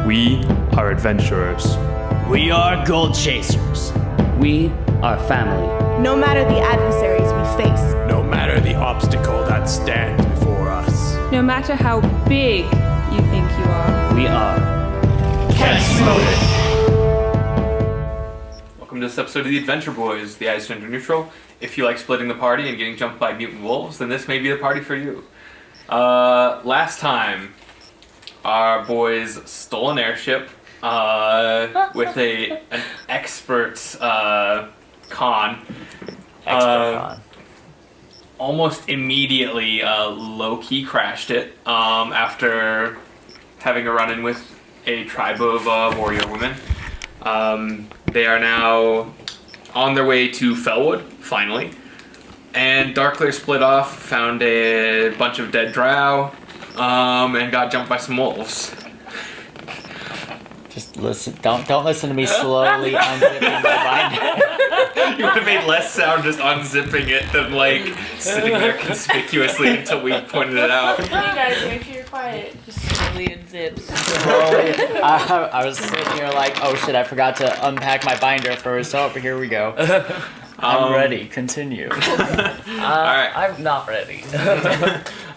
We are adventurers. We are gold chasers. We are family. No matter the adversaries we face. No matter the obstacle that stands before us. No matter how big you think you are. We are. Welcome to this episode of the Adventure Boys, the Ice Gender Neutral. If you like splitting the party and getting jumped by mutant wolves, then this may be the party for you. Last time, our boys stole an airship with an expert con. Almost immediately, low-key crashed it after having a run-in with a tribe of warrior women. They are now on their way to Fellwood, finally. And Darkleer split off, found a bunch of dead drow, and got jumped by some wolves. Just listen. Don't listen to me slowly unzipping my binder. You would have made less sound just unzipping it than like sitting there conspicuously until we pointed it out. You guys, make sure you're quiet. Just slowly unzip. Slowly. I was sitting here like, oh shit, I forgot to unpack my binder first. Oh, here we go. I'm ready. Continue. Alright. I'm not ready.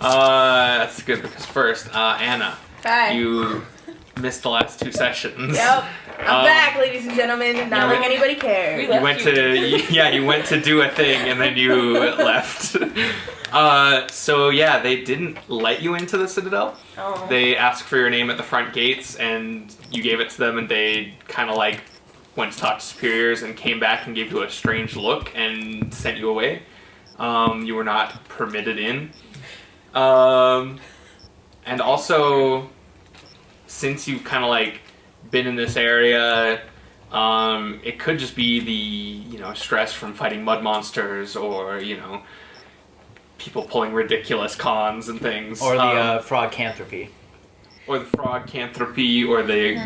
That's good because first, Anna, Hi. you missed the last two sessions. Yep. I'm back, ladies and gentlemen. Not like anybody cares. You went to do a thing and then you left. So yeah, they didn't let you into the Citadel. Oh. They asked for your name at the front gates and you gave it to them and they kind of like went to talk to superiors and came back and gave you a strange look and sent you away. You were not permitted in. And also, since you've kind of like been in this area, it could just be the stress from fighting mud monsters or people pulling ridiculous cons and things, Or the frogcanthropy. or the frogcanthropy, or the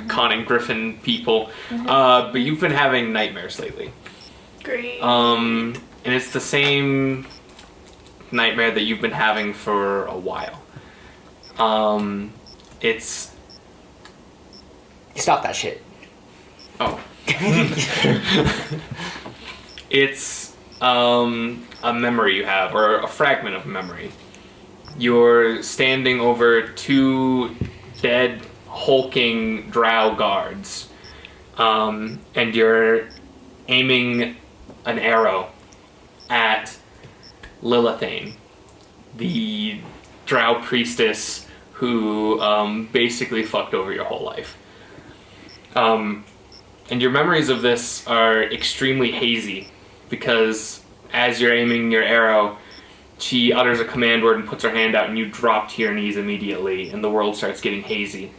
conning griffin people. But you've been having nightmares lately. Great. And it's the same nightmare that you've been having for a while. It's Stop that shit. Oh. It's a memory you have, or a fragment of memory. You're standing over two dead, hulking drow guards, and you're aiming an arrow at Lilithane, the drow priestess who basically fucked over your whole life. And your memories of this are extremely hazy because as you're aiming your arrow, she utters a command word and puts her hand out and you drop to your knees immediately and the world starts getting hazy.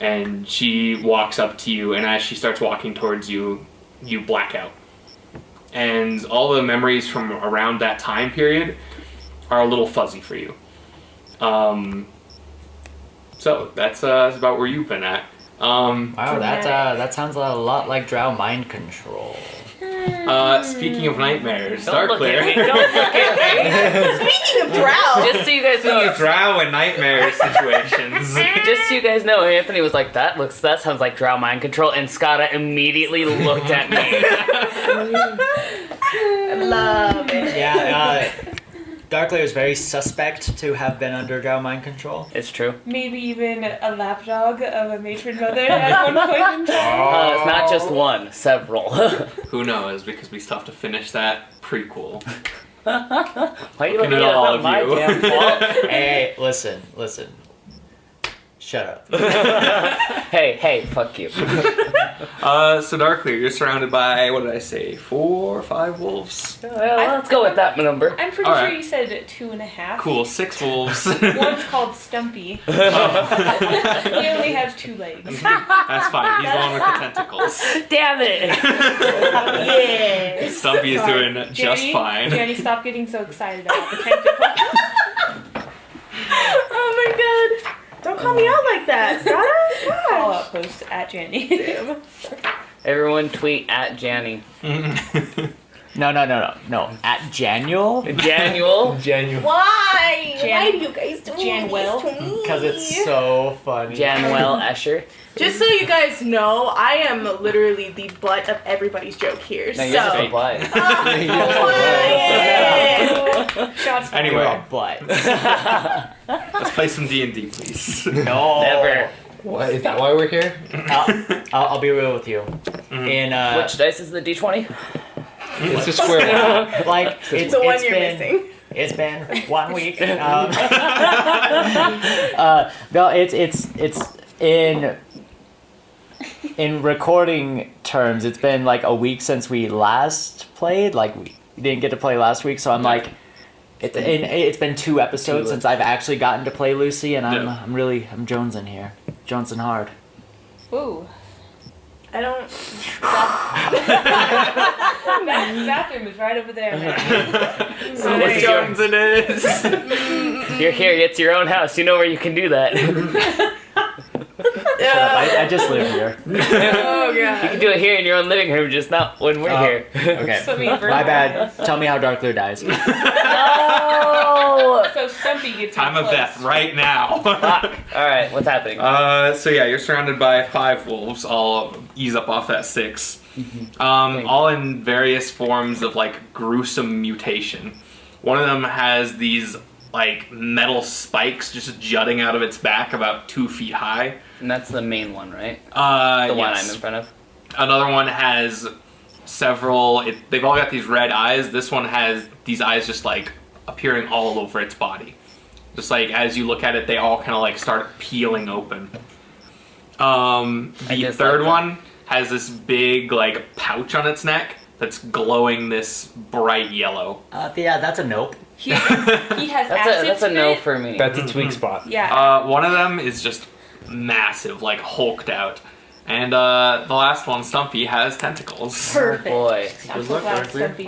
And she walks up to you and as she starts walking towards you, you black out. And all the memories from around that time period are a little fuzzy for you. So that's about where you've been at. Wow, that sounds a lot like drow mind control. Speaking of nightmares, Don't look Darkleer. at me. Don't look at me. Speaking of drow. Just so you guys know. Drow and nightmare situations. Just so you guys know, Anthony was like, that sounds like drow mind control, and Scotta immediately looked at me. I love it. Yeah, Darkleer is very suspect to have been under drow mind control. It's true. Maybe even a lapdog of a matron mother at one point in time. It's not just one, several. Who knows? Because we still have to finish that prequel. Why are you Looking looking at at all that? My of you. damn fault. Hey, listen. Shut up. Hey, fuck you. So Darkleer, you're surrounded by, what did I say, 4 or 5 wolves? Well, let's go with that number. I'm pretty All sure right. you said 2.5. Cool, 6 wolves. One's called Stumpy. He only has 2 legs. That's fine, he's the one with the tentacles. Damn it! Yes. Stumpy is Sorry. doing just fine. Jenny, stop getting so excited about the tentacle. Oh my god. Don't call me out like that, Scotta. Call out post at Jenny. Everyone tweet at Janny. No. At Janual? Janual. Genuine. Why? Jan- Why do you guys do Janwell? this to me? Because it's so funny. Januel Escher. Just so you guys know, I am literally the butt of everybody's joke here. No, you're just a so. butt. Quiet. Shots fired. You're Anyway, a butt. let's play some D&D, please. No. Never. What, is that why we're here? I'll be real with you. In Which dice is the D20? It's a square one. like it's The one it's you're been, missing. It's been 1 week. No, it's in recording terms. It's been like a week since we last played. Like we didn't get to play last week, so I'm like, it's been 2 episodes since I've actually gotten to play Lucy, and I'm jonesing here, jonesing hard. Ooh. I don't. That bathroom is right over there, man. So It's your- Jones it is. You're here. It's your own house. You know where you can do that. Shut up, I just live here. Oh You god. can do it here in your own living room, just not when we're here. Okay, So me my bad. Tell me how Darkleer dies. No! So Stumpy gets Time of close. death right now. Fuck. All right, what's happening? So yeah, you're surrounded by 5 wolves. I'll ease up off that 6. All in various forms of like gruesome mutation. One of them has these like metal spikes just jutting out of its back about 2 feet high. And that's the main one, right? The The one I'm in front of. Another one has several. They've all got these red eyes. This one has these eyes just like appearing all over its body. Just like as you look at it, they all kind of like start peeling open. The dislike third that. one has this big like pouch on its neck that's glowing this bright yellow. Yeah, that's a nope. He has acid That's a no spit. for me. That's its weak spot. Yeah. One of them is just massive, like hulked out. And the last one, Stumpy, has tentacles. Perfect. Boy. I'm so glad Stumpy.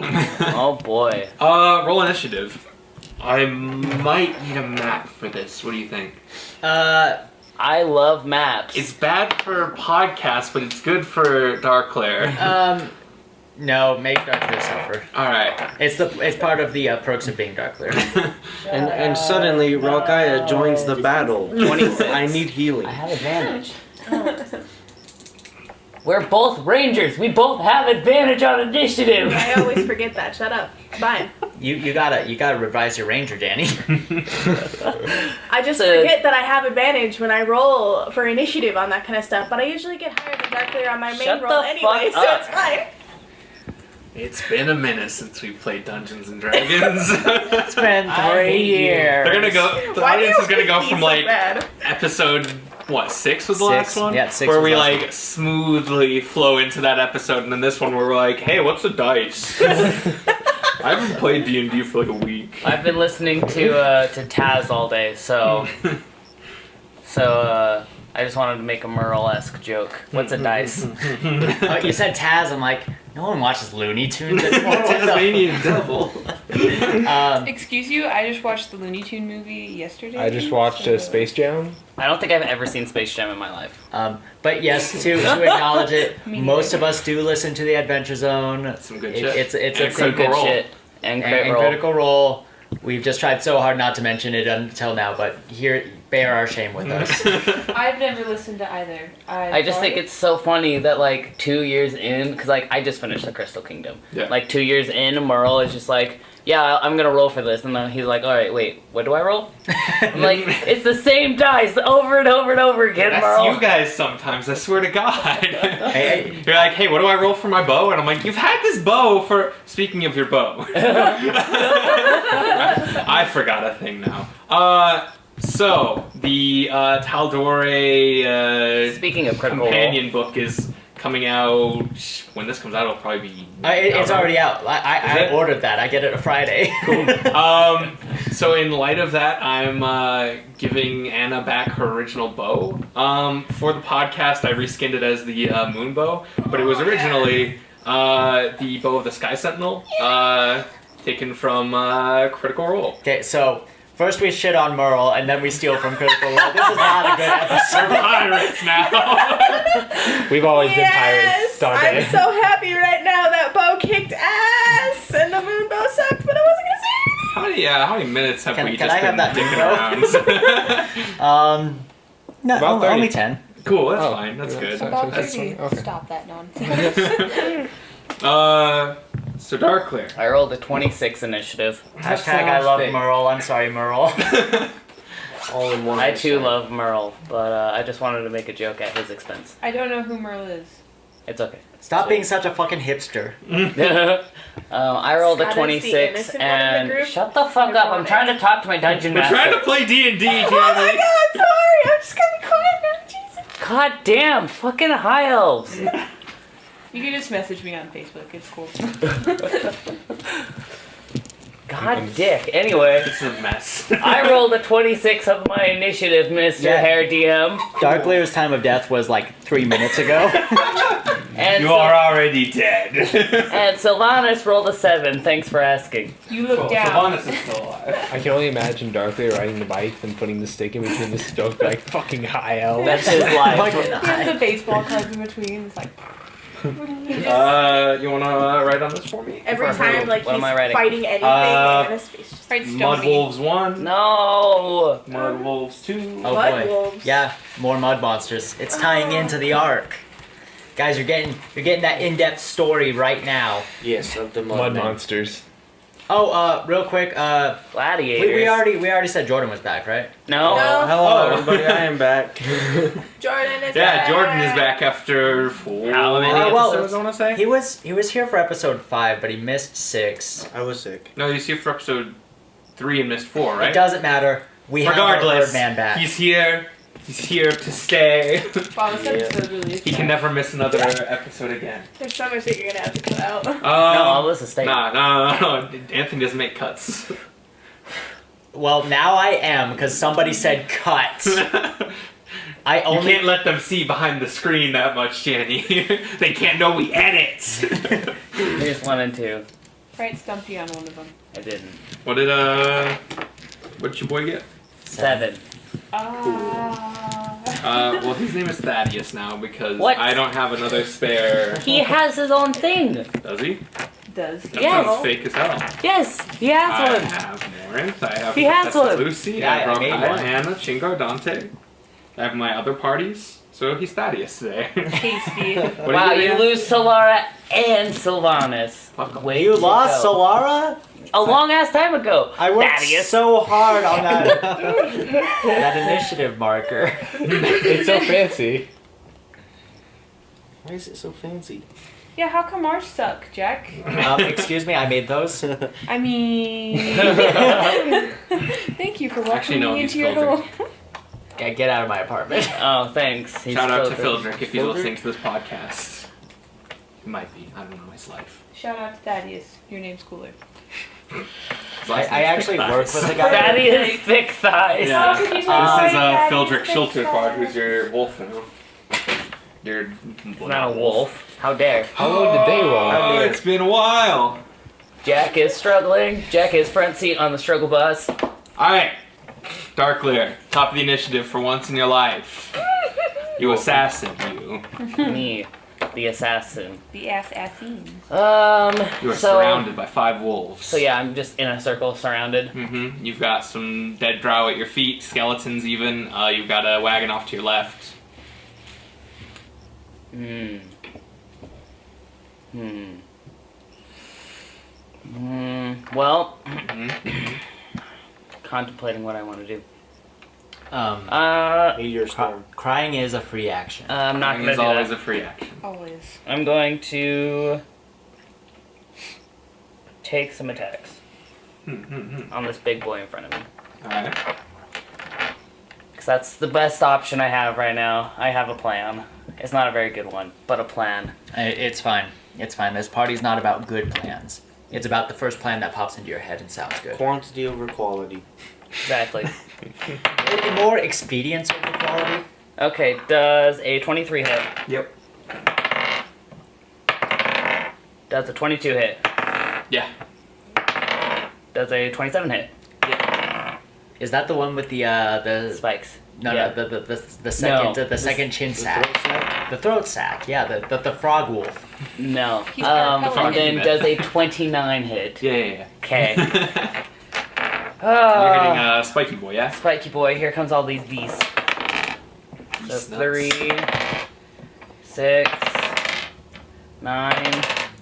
Oh boy. Roll initiative. I might need a map for this. What do you think? I love maps. It's bad for podcasts, but it's good for Darkleer. No, make Darkleer suffer. Alright. It's part of the perks of being Darkleer. And suddenly Ralkaya joins the battle. 26. I need healing. I have advantage. We're both rangers. We both have advantage on initiative. I always forget that. Shut up. Fine. You gotta revise your ranger, Danny. I just So- forget that I have advantage when I roll for initiative on that kind of stuff, but I usually get higher than Darkleer on my main Shut roll the anyway, fuck so up. it's fine. It's been a minute since we played Dungeons and Dragons. It's been 3 years. They're gonna go. The Why do audience you is gonna hate go me from so like bad? episode 6 was the 6. last one. Yeah, 6 where was we last like smoothly flow into that episode, and then this one where we're like, hey, what's the dice? I haven't played D&D for like a week. I've been listening to Taz all day, so I just wanted to make a Merle-esque joke. What's a dice? Oh, you said Taz. I'm like, no one watches Looney Tunes anymore. What the Tasmanian Devil. Excuse you, I just watched the Looney Tune movie yesterday. I just watched Space Jam. I don't think I've ever seen Space Jam in my life. But yes, to acknowledge it, Me most neither. of us do listen to the Adventure Zone. Some good It- shit. It's And a Some Critical good Role. shit. And crit and roll. Critical Role. We've just tried so hard not to mention it until now, but here, bear our shame with us. I've never listened to either. I just think it's so funny that like 2 years in, because like I just finished the Crystal Kingdom. Yeah. Like 2 years in, Merle is just like, yeah, I'm gonna roll for this, and then he's like, all right, wait, what do I roll? I'm like, it's the same dice over and over and over again, That's Merle. you guys sometimes, I swear to God. Hey, You're like, hey, what do I roll for my bow? And I'm like, you've had this bow for... Speaking of your bow. I forgot a thing now. So, the Taldore Speaking of Critical companion book is coming out... When this comes out, it'll probably be... it's out. already out. Is I it? ordered that. I get it a Friday. So in light of that, I'm giving Anna back her original bow. For the podcast, I reskinned it as the moon bow, but it was originally the bow of the Sky Sentinel, taken from Critical Role. Okay, so first we shit on Merle, and then we steal from Critical Role. This is not a good episode. We're pirates now. We've always been Yes! pirates, Dante. I'm so happy right now that bow kicked ass! 6, and the moon bow sucked, but I wasn't gonna say anything. How many minutes have Can- we can just I have been that dicking around? No, About 30. only 10. Cool, that's Oh, fine. That's yeah, good. sorry. About That's 30. okay. Stop that nonsense. So Darkleer. I rolled a 26 initiative. Hashtag I love Merle. I'm sorry, Merle. All in one. I too love Merle, but I just wanted to make a joke at his expense. I don't know who Merle is. It's okay. Stop being such a fucking hipster. I rolled a Scott is the 26 innocent one in the and group. shut the fuck up. I'm trying to talk to my dungeon We're master. trying to play D&D, Jamie. Oh my god, sorry! I'm just gonna be quiet now, Jesus. God damn, fucking high elves. You can just message me on Facebook. It's cool. God dick. Anyway, This is a mess. I rolled a 26 of my initiative, Mr. Yeah. Hair DM. Darkleer's time of death was like 3 minutes ago. And You are already dead. and Sylvanas rolled a 7. Thanks for asking. You look down. Sylvanas is still alive. I can only imagine Darkleer riding the bike and putting the stick in between the stroke, like fucking high elf. That's his life. He has the baseball cards in between. It's like. You wanna write on this for me? Every For who? time, like, What he's am I writing? fighting anything, and his face just... Right, Stony. Mud Wolves 1. No. Mud Wolves 2. Oh Mud boy. wolves. Yeah, more mud monsters. It's tying into the arc. Guys, you're getting that in-depth story right now. Yes, of the Mud mud. monsters. Oh, real quick, Gladiators. we already said Jordan was back, right? No. Hello, everybody. I am back. Jordan is Yeah, back. Jordan is back after 4 How many episodes, I want to say? He was here for episode 5, but he missed 6. I was sick. No, he's here for episode 3 and missed 4, right? It doesn't matter. We have our Regardless, Birdman back. he's here. He's here to stay. Wow, this episode really is He can never miss another episode again. There's so much that you're gonna have to cut out. No, all this is staying. No. Anthony doesn't make cuts. Well, now I am because somebody said cut. I You only can't let them see behind the screen that much, Jenny. They can't know we edit. Here's 1 and 2. Right, Stumpy on one of them. I didn't. What did your boy get? 7. Well, his name is Thaddeus now because What? I don't have another spare. He has his own thing. Does he? Does. That Yes. sounds fake as hell. Yes, he has I one. have Morinth. I have He has Professor one. Lucy. Yeah, I have I made Ronkai, one. Hannah, Chingar, Dante. I have my other parties. So he's Thaddeus today. Tasty. What Wow, did you get? lose Solara and Sylvanas. Fuck off. Way You to lost go. Solara? A long ass time ago. I worked Thaddeus. so hard on that initiative marker. It's so fancy. Why is it so fancy? Yeah, how come ours suck, Jack? Excuse me, I made those. I mean. Thank you for welcoming Actually, no, me he's into your filtered. little. Yeah, get out of my apartment. Oh, thanks. He's Shout out to filtered. Phildrick if he's listening to this podcast. He might be. I don't know his life. Shout out to Thaddeus. Your name's cooler. His I last name's actually Thick work Thighs. with a guy. Thaddeus thick thighs. Yeah. How could you This is Thaddeus Phildrick thick Schulter thighs? Bard, who's your wolf now. You're Not a wolf. How dare. How low did they roll? Oh, it's been a while. Jack is struggling. Jack is front seat on the struggle bus. Alright. Darkleer, top of the initiative for once in your life. You assassin, you. Me, the assassin. The assassin. You are So surrounded by 5 wolves. So yeah, I'm just in a circle surrounded. Mm-hmm. You've got some dead drow at your feet, skeletons even. You've got a wagon off to your left. Well, Mm-hmm. contemplating what I want to do. Meteor storm. Crying is a free action. I'm not Crying gonna is do always that. a free action. Always. I'm going to take some attacks on this big boy in front of me. Alright. Because that's the best option I have right now. I have a plan. It's not a very good one, but a plan. It's fine. It's fine. This party's not about good plans. It's about the first plan that pops into your head and sounds good. Quantity over quality. Exactly. More expedience over quality. Okay, does a 23 hit? Yep. Does a 22 hit? Yeah. Does a 27 hit? Yeah. Is that the one with the Spikes. No, Yeah. no, the second No. the second chin sack. The throat sack. Yeah, the frog wolf. No. He's part And frog. then does a 29 hit. Yeah. Okay. You're hitting Spiky Boy, yeah? Spiky boy, here comes all these beasts. So Beast nuts. 3, 6, 9,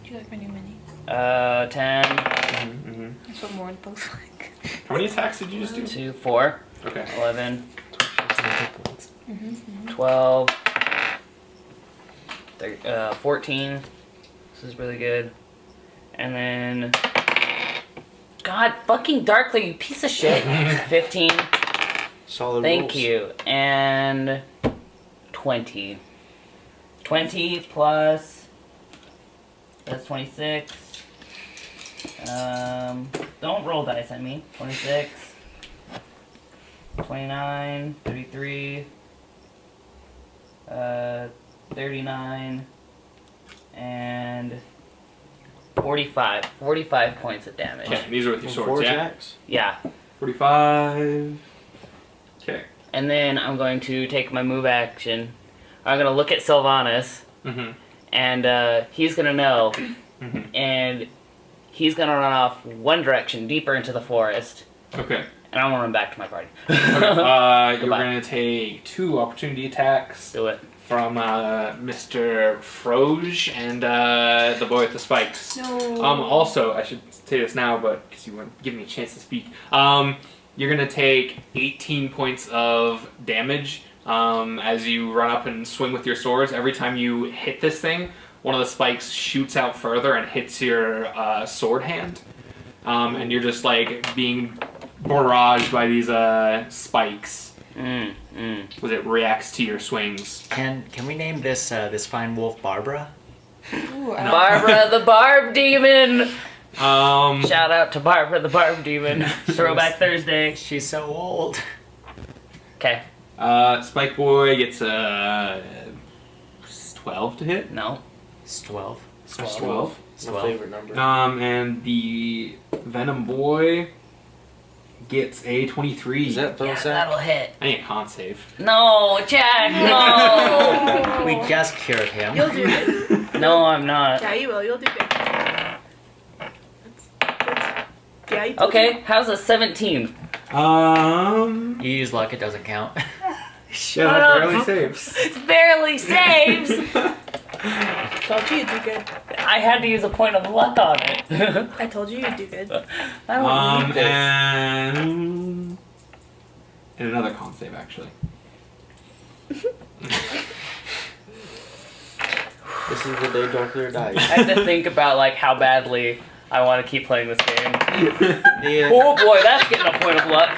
Do you like my new mini? 10, Mm-hmm. That's what Morinth looks like. How many attacks did you just do? 2, 4, Okay. 11, 12, 14. This is really good. And then... God fucking Darkleer, you piece of shit. 15. Solid Thank rolls. you. And 20. 20 plus... That's 26. Don't roll dice at me. 26. 29. 33. 39. And... 45. 45 points of damage. Okay, these are with your Four swords, yeah? attacks. Yeah. 45. Okay. And then I'm going to take my move action. I'm going to look at Sylvanas, Mm-hmm. and he's going to know, Mhm. and he's going to run off one direction, deeper into the forest, Okay. and I'm going to run back to my party. You're Goodbye. going to take 2 opportunity attacks Do it. from Mr. Froge and the boy with the spikes. No. Also, I should say this now, but because you weren't giving me a chance to speak, you're going to take 18 points of damage as you run up and swing with your swords. Every time you hit this thing, one of the spikes shoots out further and hits your sword hand. And you're just like being barraged by these spikes as it reacts to your swings. Can we name this this fine wolf Barbara? Ooh, Barbara the Barb Demon! Um, Shout out to Barbara the Barb Demon. Throwback Thursday. She's so old. Okay. Spike Boy gets 12 to hit. No. It's 12. That's 12. My 12. favorite number. And the Venom Boy gets a 23. Is that throw Yeah, sack? that'll hit. I need a con save. No, Jack, no! We just cured him. You'll do good. No, I'm not. Yeah, you will. You'll do good. Yeah, you do Okay, how's a 17? You use luck, it doesn't count. Yeah, that barely saves. It barely saves! Told you you'd do good. I had to use a point of luck on it. I told you you'd do good. I don't need this. And another con save, actually. This is the day Darkleer dies. I have to think about like how badly I want to keep playing this game. The, Oh boy, that's getting a point of luck.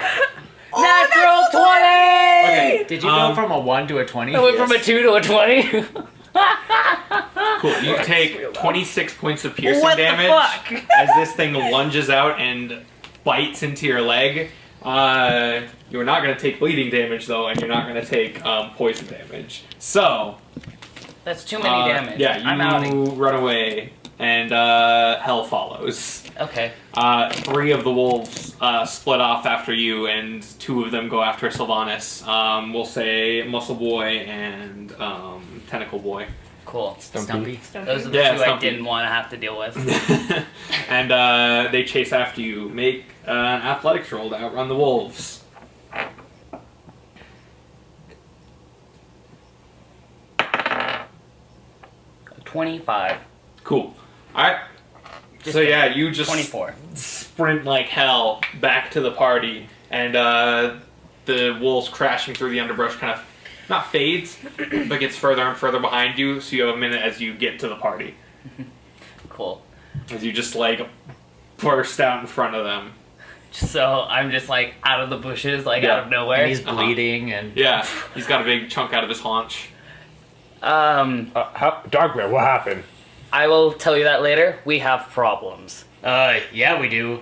Natural 20! Okay. Did you go from a 1 to a 20? I went from a 2 to a 20. Cool. You take 26 points of piercing What the damage fuck? as this thing lunges out and bites into your leg. You're not going to take bleeding damage, though, and you're not going to take poison damage. So... That's too many damage. Yeah, I'm outing. you run away, and hell follows. Okay. 3 of the wolves split off after you, and 2 of them go after Sylvanas. We'll say Muscle Boy and Tentacle Boy. Cool. Stumpy. Those are the Yeah, 2 I Stumpy. didn't want to have to deal with. And they chase after you. Make an athletics roll to outrun the wolves. 25. Cool. Alright. So yeah, you just 24. sprint like hell back to the party, and the wolves crashing through the underbrush kind of not fades, but gets further and further behind you, so you have a minute as you get to the party. Cool. As you just like burst out in front of them. So I'm just like out of the bushes, like Yeah. out of nowhere. And he's bleeding and... Yeah, he's got a big chunk out of his haunch. Darkleer, what happened? I will tell you that later. We have problems. Yeah, we do.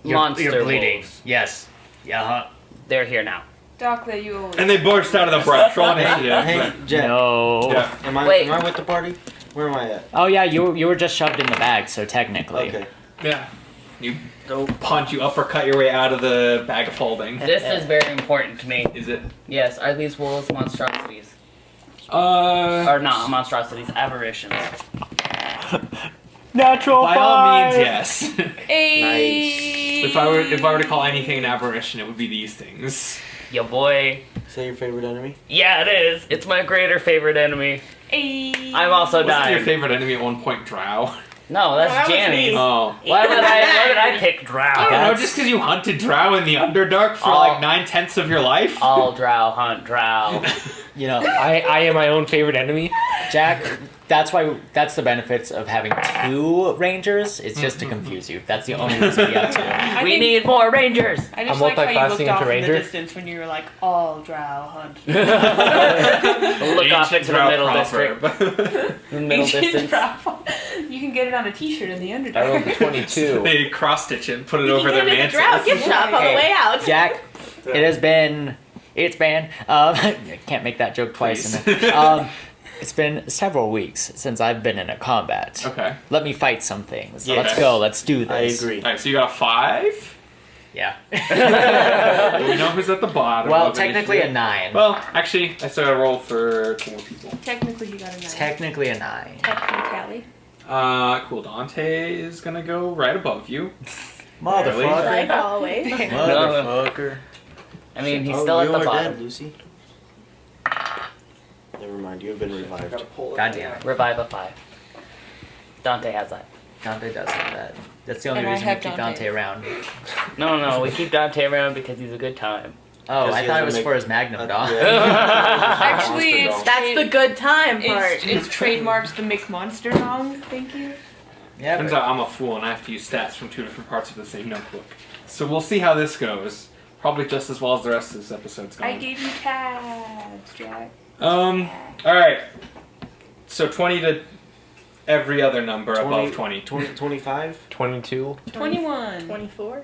Monster You're bleeding. wolves. Yes. Yeah, huh? They're here now. Darkleer, you always. And they burst out of the brush. Roll initiative. Hey, Jack. No. Yeah. Am I Wait. with the party? Where am I at? Oh yeah, you were just shoved in the bag, so technically. Okay. Yeah. You punch, you uppercut your way out of the bag of holding. This is very important to me. Is it? Yes, are these wolves monstrosities? Uh, Or not monstrosities, aberrations. Natural by all means, yes. Hey. If I were to call anything an aberration, it would be these things. Yo boy. Is that your favorite enemy? Yeah, it is. It's my greater favorite enemy. Hey. I'm also Wasn't dying. your favorite enemy at one point Drow? No, that's that was Janny. me. Oh. Why would I pick Drow? I don't know, just because you hunted Drow in the Underdark for like 9/10 of your life? All Drow hunt Drow. You know, I am my own favorite enemy. Jack, that's the benefits of having 2 rangers. It's just to confuse you. That's the only reason we have 2. We need more rangers. I just I'm like how you multiclassing looked into off in the ranger. distance when you were like, all drow hunt. Look off Ancient into the Drow middle proverb. district. The middle Ancient distance. drow. You can get it on a t-shirt in the Underdark. I rolled a 22. They cross-stitch it and put it You over can their get it at the Drow mantles. gift shop on the way out. Jack, it's been, I can't make that joke twice. Please. It's been several weeks since I've been in a combat. Okay. Let me fight some things. Yes. Let's go. Let's do I this. agree. Alright, so you got a 5? Yeah. Well, we know who's at the bottom. Well, of technically a initiative. 9. Well, actually, I still gotta roll for 2 more people. Technically, you got a 9. Technically a 9. Technically. Cool. Dante is gonna go right above you. Motherfucker. Like always. Motherfucker. I mean, he's Oh, still at you the are bottom. dead, Lucy. Never mind, you have been revived. Goddamn. Revivify. Dante has that. Dante does have that. That's the only And I reason we have keep Dante. Dante around. No, we keep Dante around because he's a good time. Oh, Because I he thought it doesn't was make- for his Magnum dog. Actually, it's That's the good time part. It's trademarked the McMonster song. Thank you. Yeah, Turns but- out I'm a fool and I have to use stats from 2 different parts of the same notebook. So we'll see how this goes. Probably just as well as the rest of this episode's I going. gave you tabs, Jack. Alright. So 20 to every other number above 20. 25? 22. 21. 24.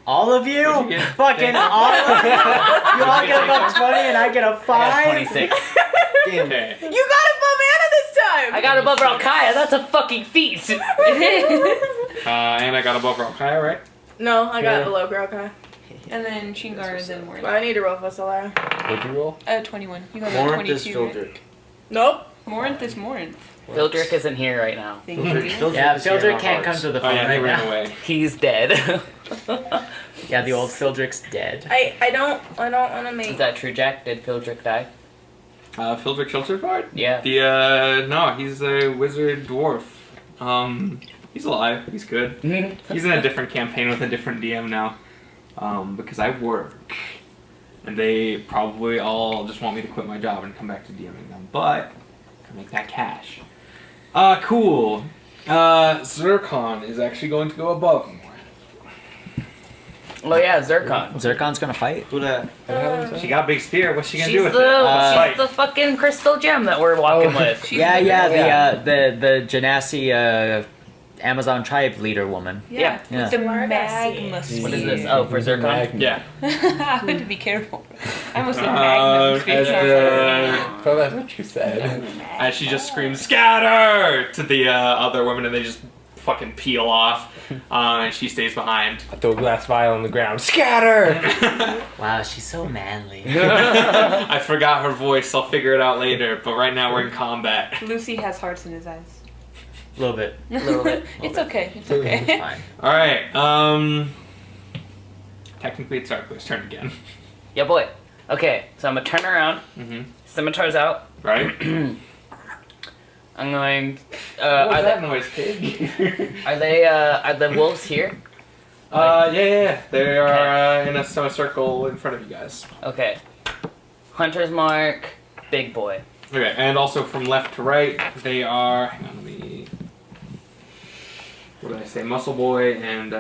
all of you? What'd you get? Fucking Damn. all of you? You all get above 20 and I get a 5? I got 26. Damn. Okay. You got above Anna this time. I got above Ralkaya. That's a fucking feat. And I got above Ralkaya, right? No, I got Yeah. below girl. Okay. And then Chingar and then Well, Morinth. I need to roll for Solara. What'd you roll? 21. You got a Morinth is 22. Right? Fildrick. Nope. Morinth is Morinth. Phildrick isn't here right now. Thank you. Yeah, is here in Fildrick our can't come hearts. to the Oh phone yeah, right he ran now. away. He's dead. Yeah, the old Fildrick's dead. I don't want to Is make. that true, Jack? Did Phildrick die? Phildrick Kilterford? Yeah. No, he's a wizard dwarf. He's alive. He's good. He's in a different campaign with a different DM now. Because I work. And they probably all just want me to quit my job and come back to DMing them. But, I can make that cash. Cool. Zircon is actually going to go above me. Oh yeah, Zircon. Zircon's gonna fight? Who that? She got big spear. What's she gonna She's do with the it? she's Fight. the fucking crystal gem that we're walking with. Yeah, the Genasi Amazon tribe leader woman. Yeah. Yeah. The magma sphere. What is this? Oh, for Zircon. Yeah. I had to be careful. I almost said magnum sphere. Oh, that's what you said. As she just screams, "Scatter!" to the other women, and they just fucking peel off. And she stays behind. I throw a glass vial on the ground. Scatter! Wow, she's so manly. I forgot her voice. I'll figure it out later. But right now we're in combat. Lucy has hearts in his eyes. A little bit. A little bit. It's okay. It's It's okay. fine. All right. Technically, it's Darkleer's turn again. Yeah, boy. Okay, so I'm gonna turn around. Mm-hmm. Scimitar's out. Right? I'm going. What Are was that they? noise, pig? Are the wolves here? Yeah. They are in a semicircle in front of you guys. Okay. Hunter's mark. Big boy. Okay, and also from left to right, they are. Hang on, let me. What did I say? Muscle Boy and.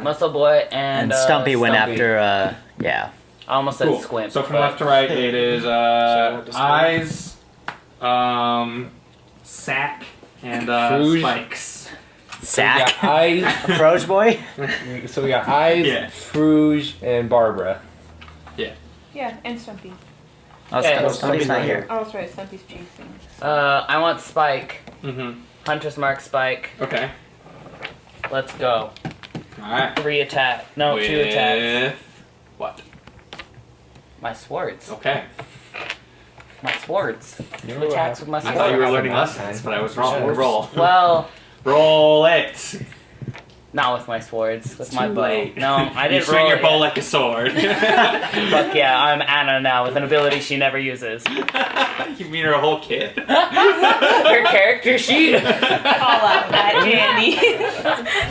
Muscle boy and. And Stumpy went Stumpy. after, yeah. I almost said Cool. Squimp. So from but- left to right, it is out to Eyes, Sack, and Fruge. Spikes. Sack. So we got Eyes, Froge boy? so we got Eyes, Yeah. Fruge, and Barbara. Yeah, and Stumpy. Oh, Okay. Stumpy's not here. Oh, that's right. Stumpy's chasing. I want Spike. Mm-hmm. Hunter's mark Spike. Okay. Let's go. Alright. 3 attack. No, 2 attacks. What? My swords. Okay. My swords. 2 attacks with my I swords. thought you were learning lessons, but I was wrong. Roll. Well, Roll it. not with my swords. With my too bow. late. No, I You didn't swing roll your it bow yet. like a sword. Fuck yeah, I'm Anna now with an ability she never uses. You mean her whole kid? Her character sheet. Call out that candy.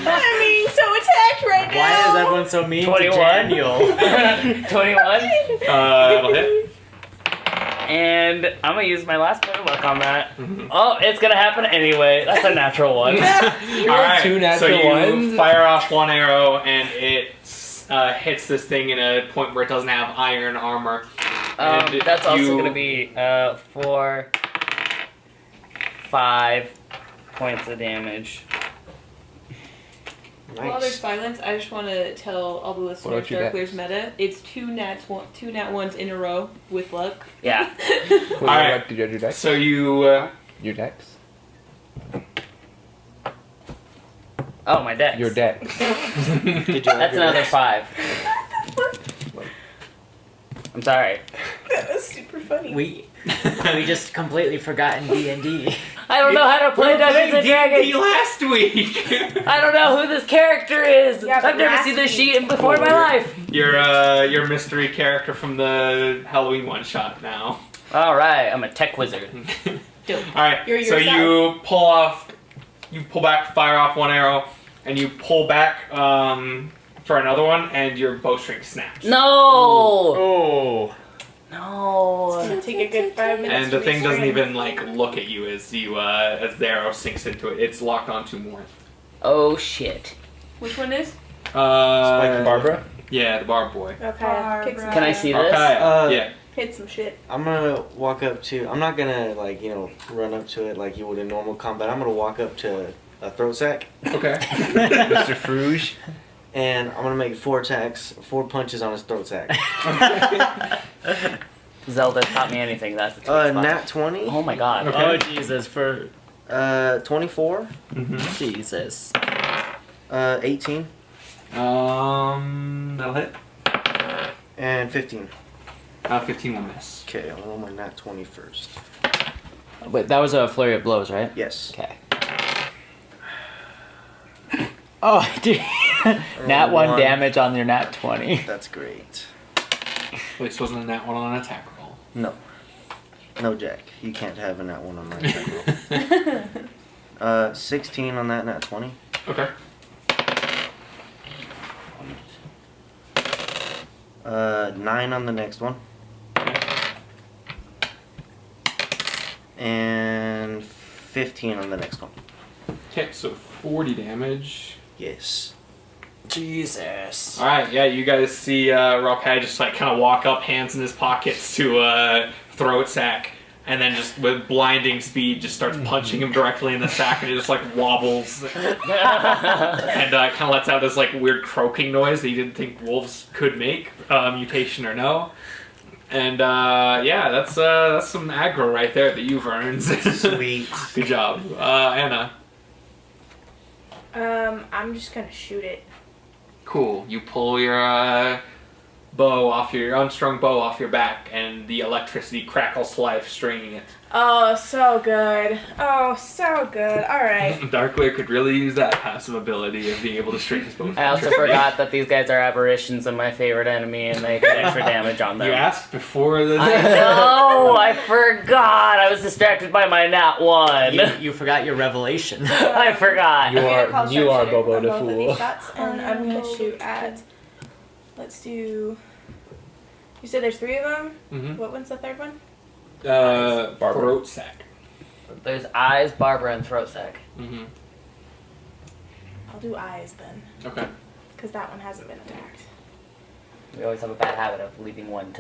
I'm being so attacked right now. Why is everyone so mean 21. to Daniel? 21. That'll hit. And I'm gonna use my last point of luck on that. Oh, it's gonna happen anyway. That's a natural one. Alright, two so natural you ones. fire off one arrow and it hits this thing in a point where it doesn't have iron armor. And That's also you- gonna be 4, 5 points of damage. While there's silence, I just want to tell all the listeners about your Darkleer's meta. It's two nat ones in a row with luck. Yeah. Alright. Did you have your dex? So you... Your dex? Oh, my dex. Your dex. That's another 5. I'm sorry. That was super funny. we just completely forgotten D&D. I don't know how to play Dungeons and D&D Dragons. last week! I don't know who this character is. Yeah, but I've never last seen this week- sheet before in my life. Your mystery character from the Halloween one-shot now. All right, I'm a tech wizard. Alright, You're so yourself. you pull back, fire off one arrow, and you pull back for another one, and your bowstring snaps. No. Oh. No. It's gonna take a good 5 minutes. And the to thing doesn't restring. even like look at you as the arrow sinks into it. It's locked onto Morinth. Oh shit. Which one is? Spike Barbara? Yeah, the barb boy. Okay. Barbara. Kick some Can I ass. see this? Yeah. Hit some shit. I'm gonna walk up to. I'm not gonna run up to it like you would in normal combat. I'm gonna walk up to a throat sack Okay. Mr. Fruge? and I'm gonna make 4 punches on his throat sack. Zelda taught me anything. That's the twist spot. Nat 20. Oh my god. Okay. Oh, Jesus. 24. Jesus. 18 That'll hit. and 15. 15 will miss. Okay, I'll roll my nat 20 first. Wait, that was a flurry of blows, right? Yes. Okay. Oh, dude. Nat 1 damage on your nat 20. That's great. At least wasn't a nat one on an attack roll. No. No, Jack. You can't have a nat 1 on my attack roll. 16 on that nat 20. Okay. 9 on the next one. And 15 on the next one. Okay, so 40 damage. Yes. Jesus. Alright, yeah, you guys see Rokai just like kind of walk up, hands in his pockets to throat sack, and then just with blinding speed just starts punching him directly in the sack, and it just like wobbles and kind of lets out this like weird croaking noise that you didn't think wolves could make, mutation or no. And yeah, that's some aggro right there that you've earned. Sweet. Good job, Anna. I'm just gonna shoot it. Cool. You pull your unstrung bow off your back, and the electricity crackles to life, stringing it. Oh, so good. Oh, so good. All right. Darkleer could really use that passive ability of being able to string his bow. with I also electricity. forgot that these guys are aberrations and my favorite enemy, and they get extra damage on them. You asked before the. I know, I forgot. I was distracted by my nat 1. You forgot your revelation. I forgot. You I'm gonna are call you are sharpshooter Bobo on the both of Fool. these shots, And I'm gonna shoot at. Let's do. You said there's 3 of them. Mhm. What one's the third one? Throat sack. There's eyes, Barbara, and throat sack. Mm-hmm. I'll do eyes then, Okay. because that one hasn't been attacked. We always have a bad habit of leaving one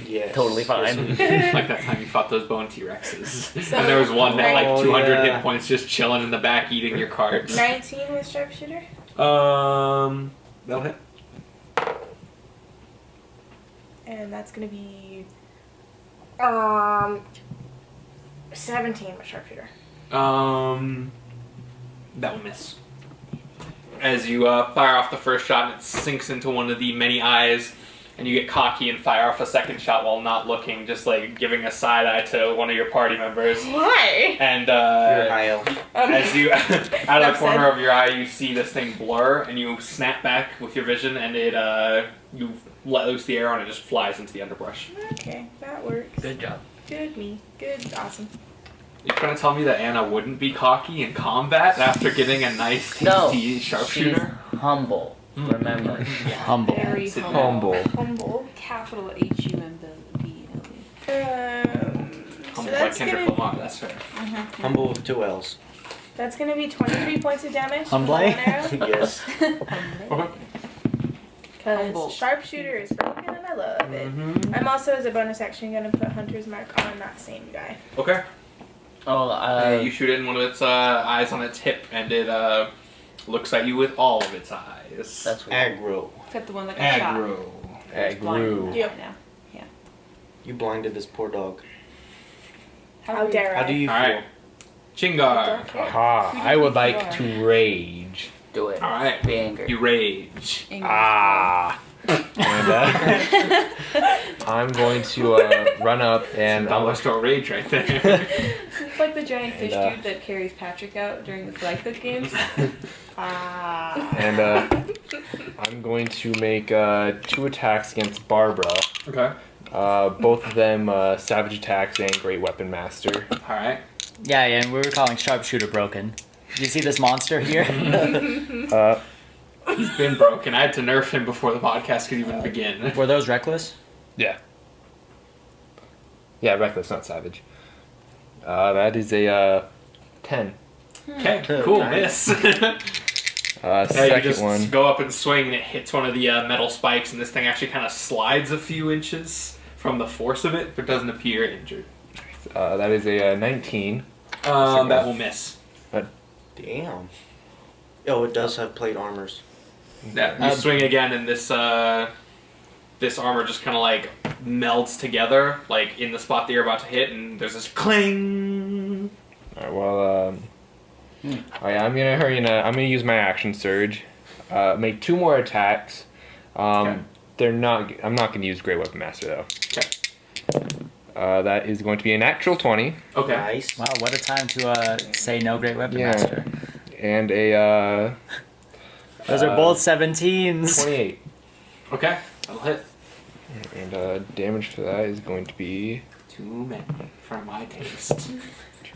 Yes. totally fine. Like that time you fought those bone T-Rexes. So, And there was one that like Oh, 200 yeah. hit points just chilling in the back eating your cards. 19 with sharpshooter. That'll hit. And that's gonna be 17 with sharpshooter. That will miss. as you fire off the first shot and it sinks into one of the many eyes, and you get cocky and fire off a second shot while not looking, just like giving a side eye to one of your party members. Why? And Kyle. as you, out of the corner of your eye, you see this thing blur, and you snap back with your vision, and it you let loose the arrow, and it just flies into the underbrush. Okay, that works. Good job. Good me. Good. Awesome. You're trying to tell me that Anna wouldn't be cocky in combat after getting a nice, tasty sharpshooter? She's humble. Remember. Humble. Very Sit humble. Humble. Humble. Capital HUMBLE. So Humble by that's Kendrick gonna, Lamar, that's fair. Humble with 2 L's. that's gonna be 23 points of damage. from Humble? the one arrow. Yes. Humble. Because sharpshooter is broken and I love it. I'm also, as a bonus action, gonna put Hunter's Mark on that same guy. Okay. Oh, You shoot it in one of its eyes on its hip, and it looks at you with all of its eyes. that's weird. Aggro. Except the one that got shot. Aggro. It's blind Aggro. Yep. now. You blinded this poor dog. How dare I? How do you feel? Alright. Chingar. Aha, I would like to rage. Do it. Alright. Be angry. You rage. Ah. And I'm going to run up and Dollar store rage right there. It's like the giant fish And, dude that carries Patrick out during the flag cook games. I'm going to make 2 attacks against Barbara. Okay. Both of them savage attacks and great weapon master. Alright. Yeah, and we were calling sharpshooter broken. You see this monster here? He's been broken. I had to nerf him before the podcast could even begin. Were those reckless? Yeah. Yeah, reckless, not savage. That is a 10. Okay, cool, Nice. miss. Yeah, you Second just one. go up and swing, and it hits one of the metal spikes, and this thing actually kind of slides a few inches from the force of it, but doesn't appear injured. That is a 19. That will miss. Damn. Oh, it does have plate armors. Yeah, you swing again, and this this armor just kind of like melds together, like in the spot that you're about to hit, and there's this cling. Alright, well, alright, I'm gonna hurry and I'm gonna use my action surge. Make 2 more attacks. Okay. I'm not gonna use Great Weapon Master though. Okay. That is going to be a natural 20 Okay. Nice. Wow, what a time to say no great weapon Yeah. master. and a Those are both 17s. 28. Okay. That'll hit. And damage for that is going to be Too many for my taste.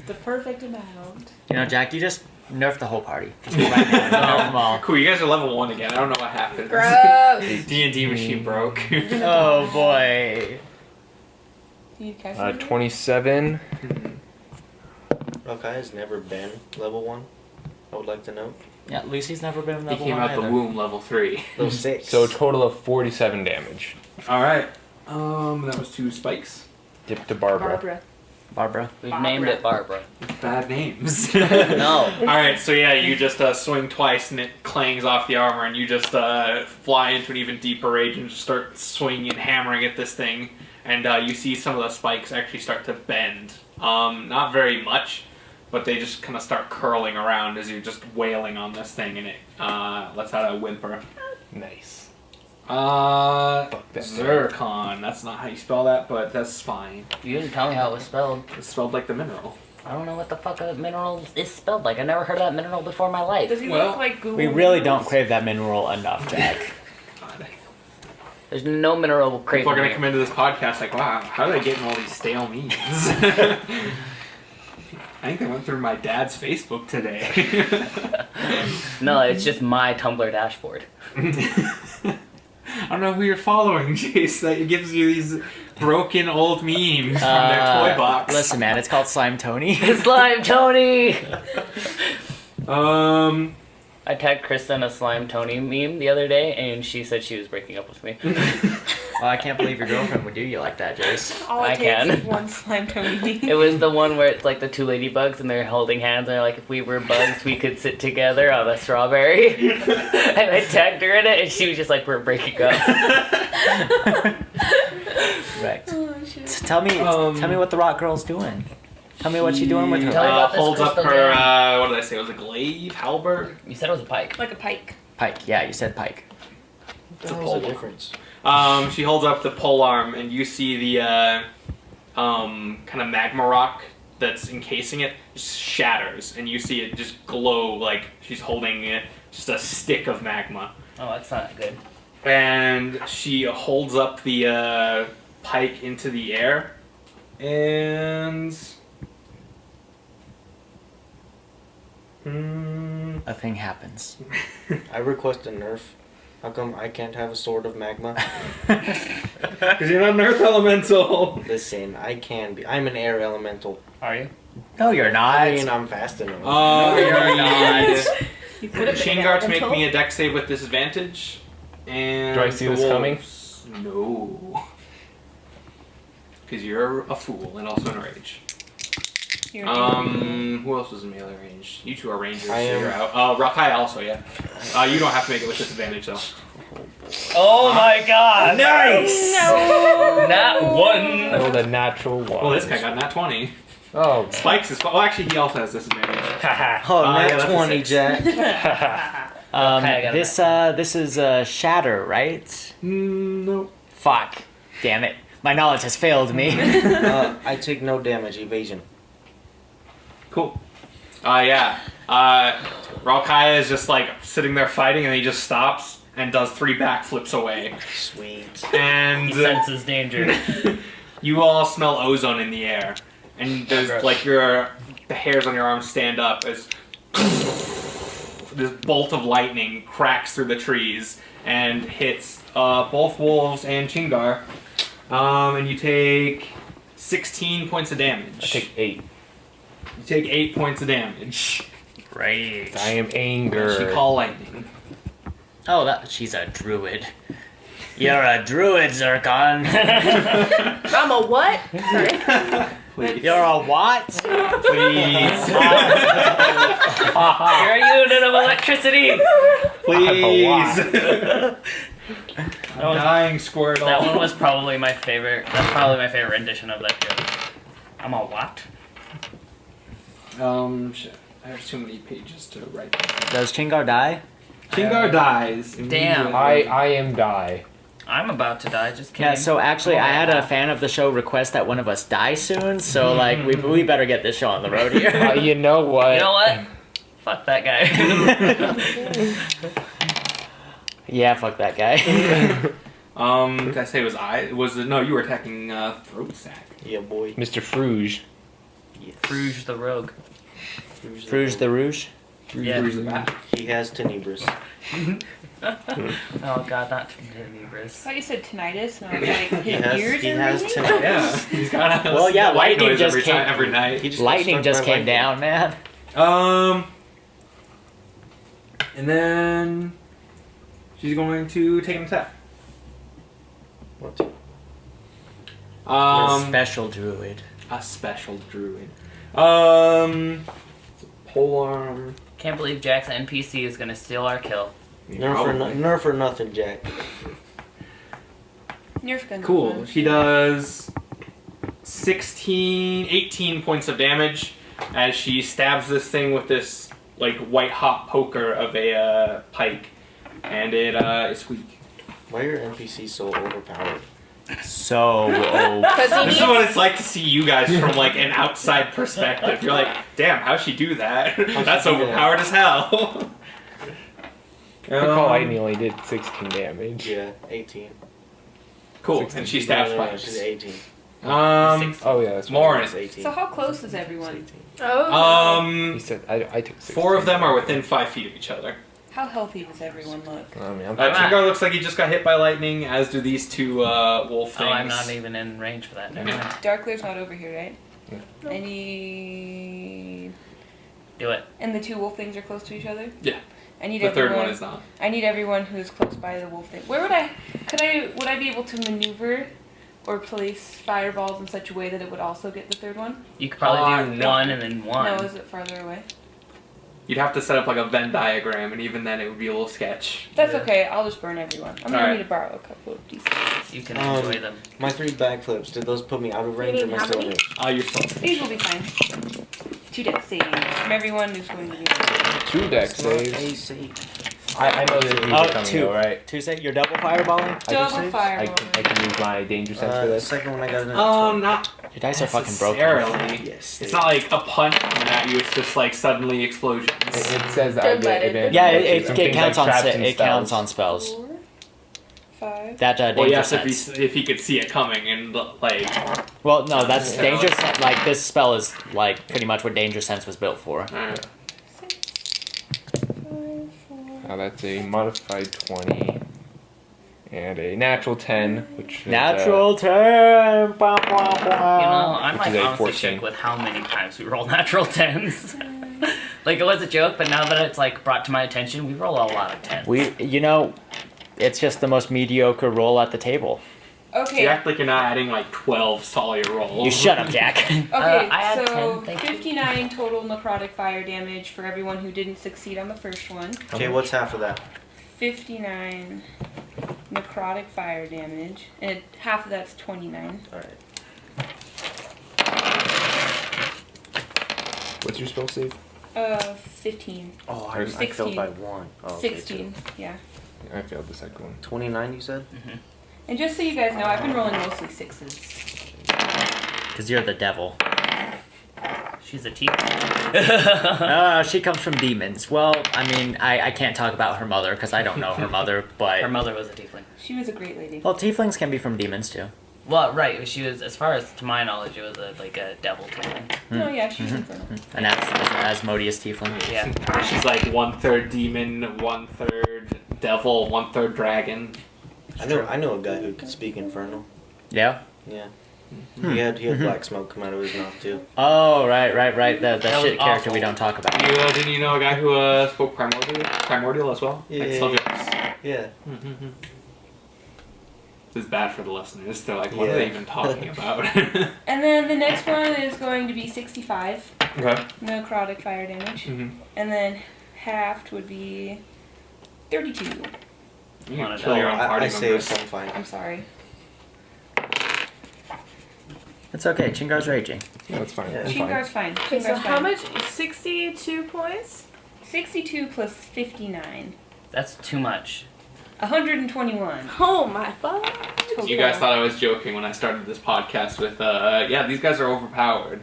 The perfect amount. You know, Jack, you just nerfed the whole party. Just right now. Nerf them all. Cool. You guys are level 1 again. I don't know what happened. Gross. D&D machine broke. Oh boy. Do you catch 27. Rokai has never been level 1. I would like to know. Yeah, Lucy's never been He level came 1 out the either. womb level 3. Level 6. So a total of 47 damage. All right. That was 2 spikes. Dip to Barbara. Barbara. Barbara. We've named it Barbara. Bad names. No. All right. So yeah, you just swing twice and it clangs off the armor, and you just fly into an even deeper rage and just start swinging and hammering at this thing. And you see some of the spikes actually start to bend. Not very much, but they just kind of start curling around as you're just wailing on this thing, and it lets out a whimper. Nice. Fuck that. Zircon. That's not how you spell that, but that's fine. You didn't tell me how it was spelled. It's spelled like the mineral. I don't know what the fuck a mineral is spelled like. I never heard of that mineral before in my life. Does he Well, look like Google? We really don't Maps? crave that mineral enough, Jack. God. There's no mineral craving. People are gonna here. come into this podcast like, wow, how are they getting all these stale memes? I think they went through my dad's Facebook today. No, it's just my Tumblr dashboard. I don't know who you're following, Jace. That gives you these broken old memes from their toy box. Listen, man, it's called Slime Tony. Slime Tony! Um, I tagged Krista in a Slime Tony meme the other day, and she said she was breaking up with me. Well, I can't believe your girlfriend would do you like that, Jace. All it I takes can. is one slime Tony. It was the one where it's like the 2 ladybugs, and they're holding hands, and they're like, if we were bugs, we could sit together on a strawberry. And I tagged her in it, and she was just like, we're breaking up. Right. Oh, shit. Tell me what the rock girl's doing. Tell me what she's doing with her. Tell me about this Holds up crystal her, gem. what did I say? Was it glaive? Halberd? You said it was a pike. Like a pike. Pike. Yeah, you said pike. What the hell's the difference? She holds up the pole arm, and you see the kind of magma rock that's encasing it just shatters, and you see it just glow like she's holding it, just a stick of magma. Oh, that's not good. And she holds up the pike into the air, and A thing happens. I request a nerf. How come I can't have a sword of magma? because you're not an earth elemental. Listen, I can be. I'm an air elemental. Are you? No, you're not. I mean, I'm fast enough. Oh, you're not. You could have been Chingar to make elemental. me a dex save with disadvantage. And Do I see the this coming? wolves- No. Because you're a fool and also in rage. You're Who else was in melee range? You two are rangers, I so am. you're out. Rakai also, yeah. You don't have to make it with disadvantage though. Oh my god! Nice! No. Not I one! rolled a natural 1. Well, this guy got nat 20. Oh. Spikes is. Oh, actually, he also has disadvantage. Oh, yeah, nat that's a 20, 6. Jack. Okay, I got it. This is Shatter, right? No. Fuck. Damn it. My knowledge has failed me. I take no damage. Evasion. Cool. Yeah. Ralkaya is just like sitting there fighting, and he just stops and does 3 backflips away. Sweet. And He senses danger. you all smell ozone in the air, and there's Gross. like the hairs on your arms stand up as this bolt of lightning cracks through the trees and hits both wolves and Chingar. And you take 16 points of damage. I take 8. You take 8 points of damage. Rage. I am anger. She call lightning. Oh, she's a druid. You're a druid, Zircon. I'm a what? Sorry. Please. You're a what? Please. You're a unit of electricity! Please. was- Dying Squirtle. That one was probably my favorite. That's probably my favorite rendition of that joke. I'm a what? Shit. There's too many pages to write. Does Chingar die? Chingar dies. Damn. immediately. I am die. I'm about to die, just kidding. Yeah, so actually, I had a fan of the show request that one of us die soon, so, like, we better get this show on the road here. You know what? You know what? Fuck that guy. Yeah, fuck that guy. Did I say it was I? No, you were attacking Throat Sack. Yeah, boy. Mr. Fruge. Yes. Rouge the Rogue. Fruge the Rouge? Yeah. Rouge the Bat. He has Tenebris. Oh god, not Tenebris. I thought you said tinnitus, and I was like, He his has, ears he are has ringing? Tenebris. Yeah, he's got a Well, yeah, white lightning noise just every came- night. He just got Lightning struck just by came lightning. down, man. And then she's going to take an attack. What? Special druid. A special druid. Polearm. Can't believe Jack's NPC is gonna steal our kill. Nerf or nothing, Jack. Nerf guns are Cool. fun. She does 18 points of damage as she stabs this thing with this like white hot poker of a pike, and it is weak. Why are your NPCs so overpowered? So, Because he This is what needs. it's like to see you guys from like an outside perspective. You're like, damn, how'd she do that? That's do that? overpowered as hell. Call Lightning only did 16 damage. Yeah, 18. Cool. 16. And she stabs No, spikes. she's 18. Oh yeah, that's Lauren. It's 18. So how close is It's everyone? 18. Oh. He said I took 16. 4 of them are within 5 feet of each other. How healthy does everyone look? I mean, I'm Chingar looks like he just got hit by lightning, as do these two wolf things. Oh, I'm not even in range for that. Never mind. Darkleer's not over here, right? No. Any... Do it. And the 2 wolf things are close to each other? Yeah. I need The everyone. third one is not. I need everyone who's close by the wolf thing. Where would I be able to maneuver or place fireballs in such a way that it would also get the third one? You could probably do No. one and then one. No, is it farther away? You'd have to set up like a Venn diagram, and even then it would be a little sketch. That's okay. I'll just burn everyone. I'm gonna Alright. need to borrow a couple of D6s. You can enjoy them. My 3 backflips, did those put me out of range or am I still in range? You're still. These will be fine. 2 death saves from everyone who's going to be. 2 deck saves. I know that these are coming though, right? 2 save. You're double fireballing? Double fire. I can use my danger sense for The this. second one I got an Not Your dice are fucking broken. necessarily. Yes. It's not like a punch coming at you. It's just like suddenly explosions. It says that Don't I get let it- advantage. Yeah, on it things counts like on traps and it counts spells. on spells. 4, 5. That danger Well, yes, sense. if he could see it coming and like. Well, no, that's Yeah. danger sense. Like this spell is like pretty much what danger sense was built for. 6, 5, 4. That's a modified 20 and a natural 10, which is, Natural 10. Bah, bah, You bah. know, I'm Which like is a honestly 14. shook with how many times we roll natural 10s. Like, it was a joke, but now that it's like brought to my attention, we roll a lot of 10s. It's just the most mediocre roll at the table. Okay. You act like you're not adding like 12 to all your rolls. You shut up, Jack. Okay, I had so 10, thank you. 59 total necrotic fire damage for everyone who didn't succeed on the first one. Okay, what's half of that? 59 necrotic fire damage, and half of that's 29. Alright. What's your spell save? 15. Oh, I 16. failed by 1. Oh, okay, 16, yeah. I failed the second one. 29, you said? And just so you guys know, I've been rolling mostly 6s. Because you're the devil. She's a tiefling. She comes from demons. Well, I mean, I can't talk about her mother because I don't know her mother, but... Her mother was a tiefling. She was a great lady. Well, tieflings can be from demons too. Well, right. She was, as far as to my knowledge, it was like a devil tiefling. No, yeah, she's infernal. An Asmodeus tiefling. Yeah. She's like 1/3 demon, 1/3 devil, 1/3 dragon. I know a guy who could speak infernal. Yeah? Yeah. He had black smoke come out of his mouth too. Oh, right. The That was shit character we awful. don't talk about. Didn't you know a guy who spoke primordial as well? Yeah. Like Sylvians? Yeah. This is bad for the listeners. They're like, what are they even talking about? And then the next one is going to be 65 Okay. necrotic fire damage. And then halved would be 32. You can Wanna kill die. your own party I saved, members. so I'm fine. I'm sorry. It's okay. Chingar's raging. Yeah, that's fine. Yeah. I'm fine. Chingar's fine. Okay, so Chingar's how fine. much? 62 points? 62 plus 59. That's too much. 121. Oh my god. You guys thought I was joking when I started this podcast with, yeah, these guys are overpowered.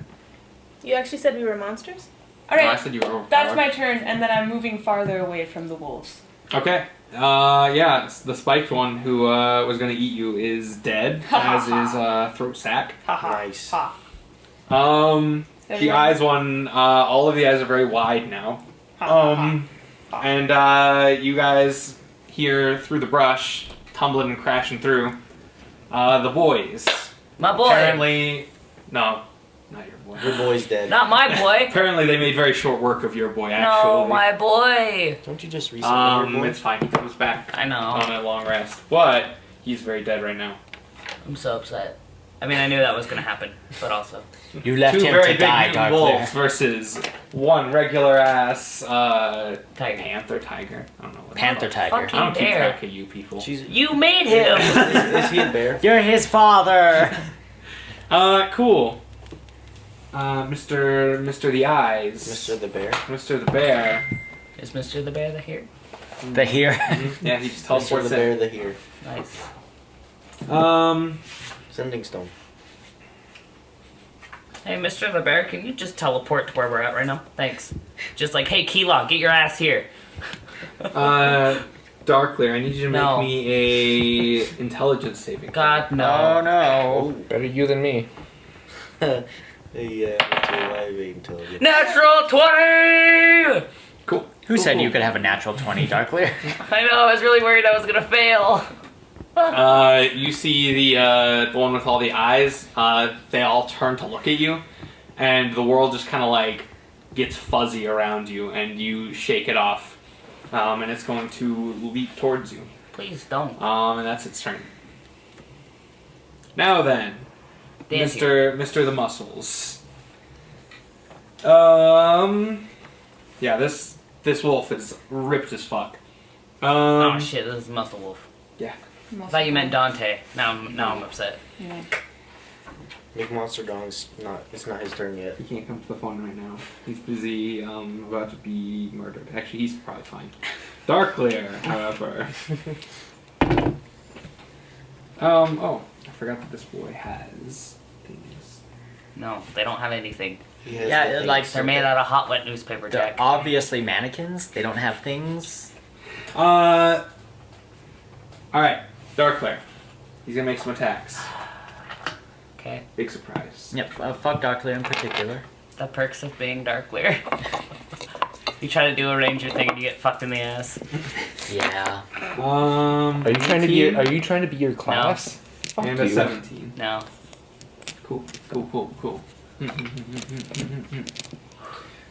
You actually said we were monsters? No, I Alright, said you were overpowered. that's my turn, and then I'm moving farther away from the wolves. Okay. Yeah, the spiked one who was gonna eat you is dead, as is throat sack. Haha. Nice. Ha. The Everyone- eyes one, all of the eyes are very wide now. Ha, ha, ha. And you guys hear through the brush, tumbling and crashing through, the boys. My boy. Apparently, no, not your boy. Your boy's dead. Not my boy. Apparently, they made very short work of your boy. Actually, No, my boy. Don't you just reset your boy? it's fine. He comes back I know. on a long rest, but he's very dead right now. I'm so upset. I mean, I knew that was gonna happen, but also. You left Two him very to big die, mutant Darkleer. wolves versus one regular ass Tiger. panther tiger. I don't know. What Panther tiger. Fucking I don't keep dare. track of you people. She's, You made him. is he a bear? You're his father. Cool. Mr. The Eyes. Mr. the Bear? Mr. the Bear. Is Mr. the Bear the here? The here. Yeah, he just Mr. teleports the Bear, in. the here. Nice. Sending stone. Hey, Mr. the Bear, can you just teleport to where we're at right now? Thanks. Just like, hey, Keylog, get your ass here. Darkleer, I need you to No. make me a intelligence saving. throw. God, no. Oh no. Better you than me. Yeah, until I wait until I get... Natural 20! Cool. Who said Cool. you could have a natural 20, Darkleer? I know, I was really worried I was gonna fail. You see the one with all the eyes. They all turn to look at you, and the world just kind of like gets fuzzy around you, and you shake it off, and it's going to leap towards you. Please don't. And that's its turn. Now then, Dance Mr. the Muscles. Yeah, this wolf is ripped as fuck. Oh shit, this is Muscle Wolf. Yeah. I thought you meant Dante. Now I'm upset. Yeah. Big Monster Dong's not. It's not his turn yet. He can't come to the phone right now. He's busy about to be murdered. Actually, he's probably fine. Darkleer, however. Oh, I forgot that this boy has things. No, they don't have anything. He has Yeah, the like things. They're made out of hot wet newspaper, They're Jack. obviously mannequins. They don't have things. Alright, Darkleer. He's gonna make some attacks. Okay. Big surprise. Yep. Fuck Darkleer in particular. The perks of being Darkleer. You try to do a ranger thing and you get fucked in the ass. Yeah. Are you trying to be? 18 Are you trying to be your class? Fuck and you. a 17. No. Cool.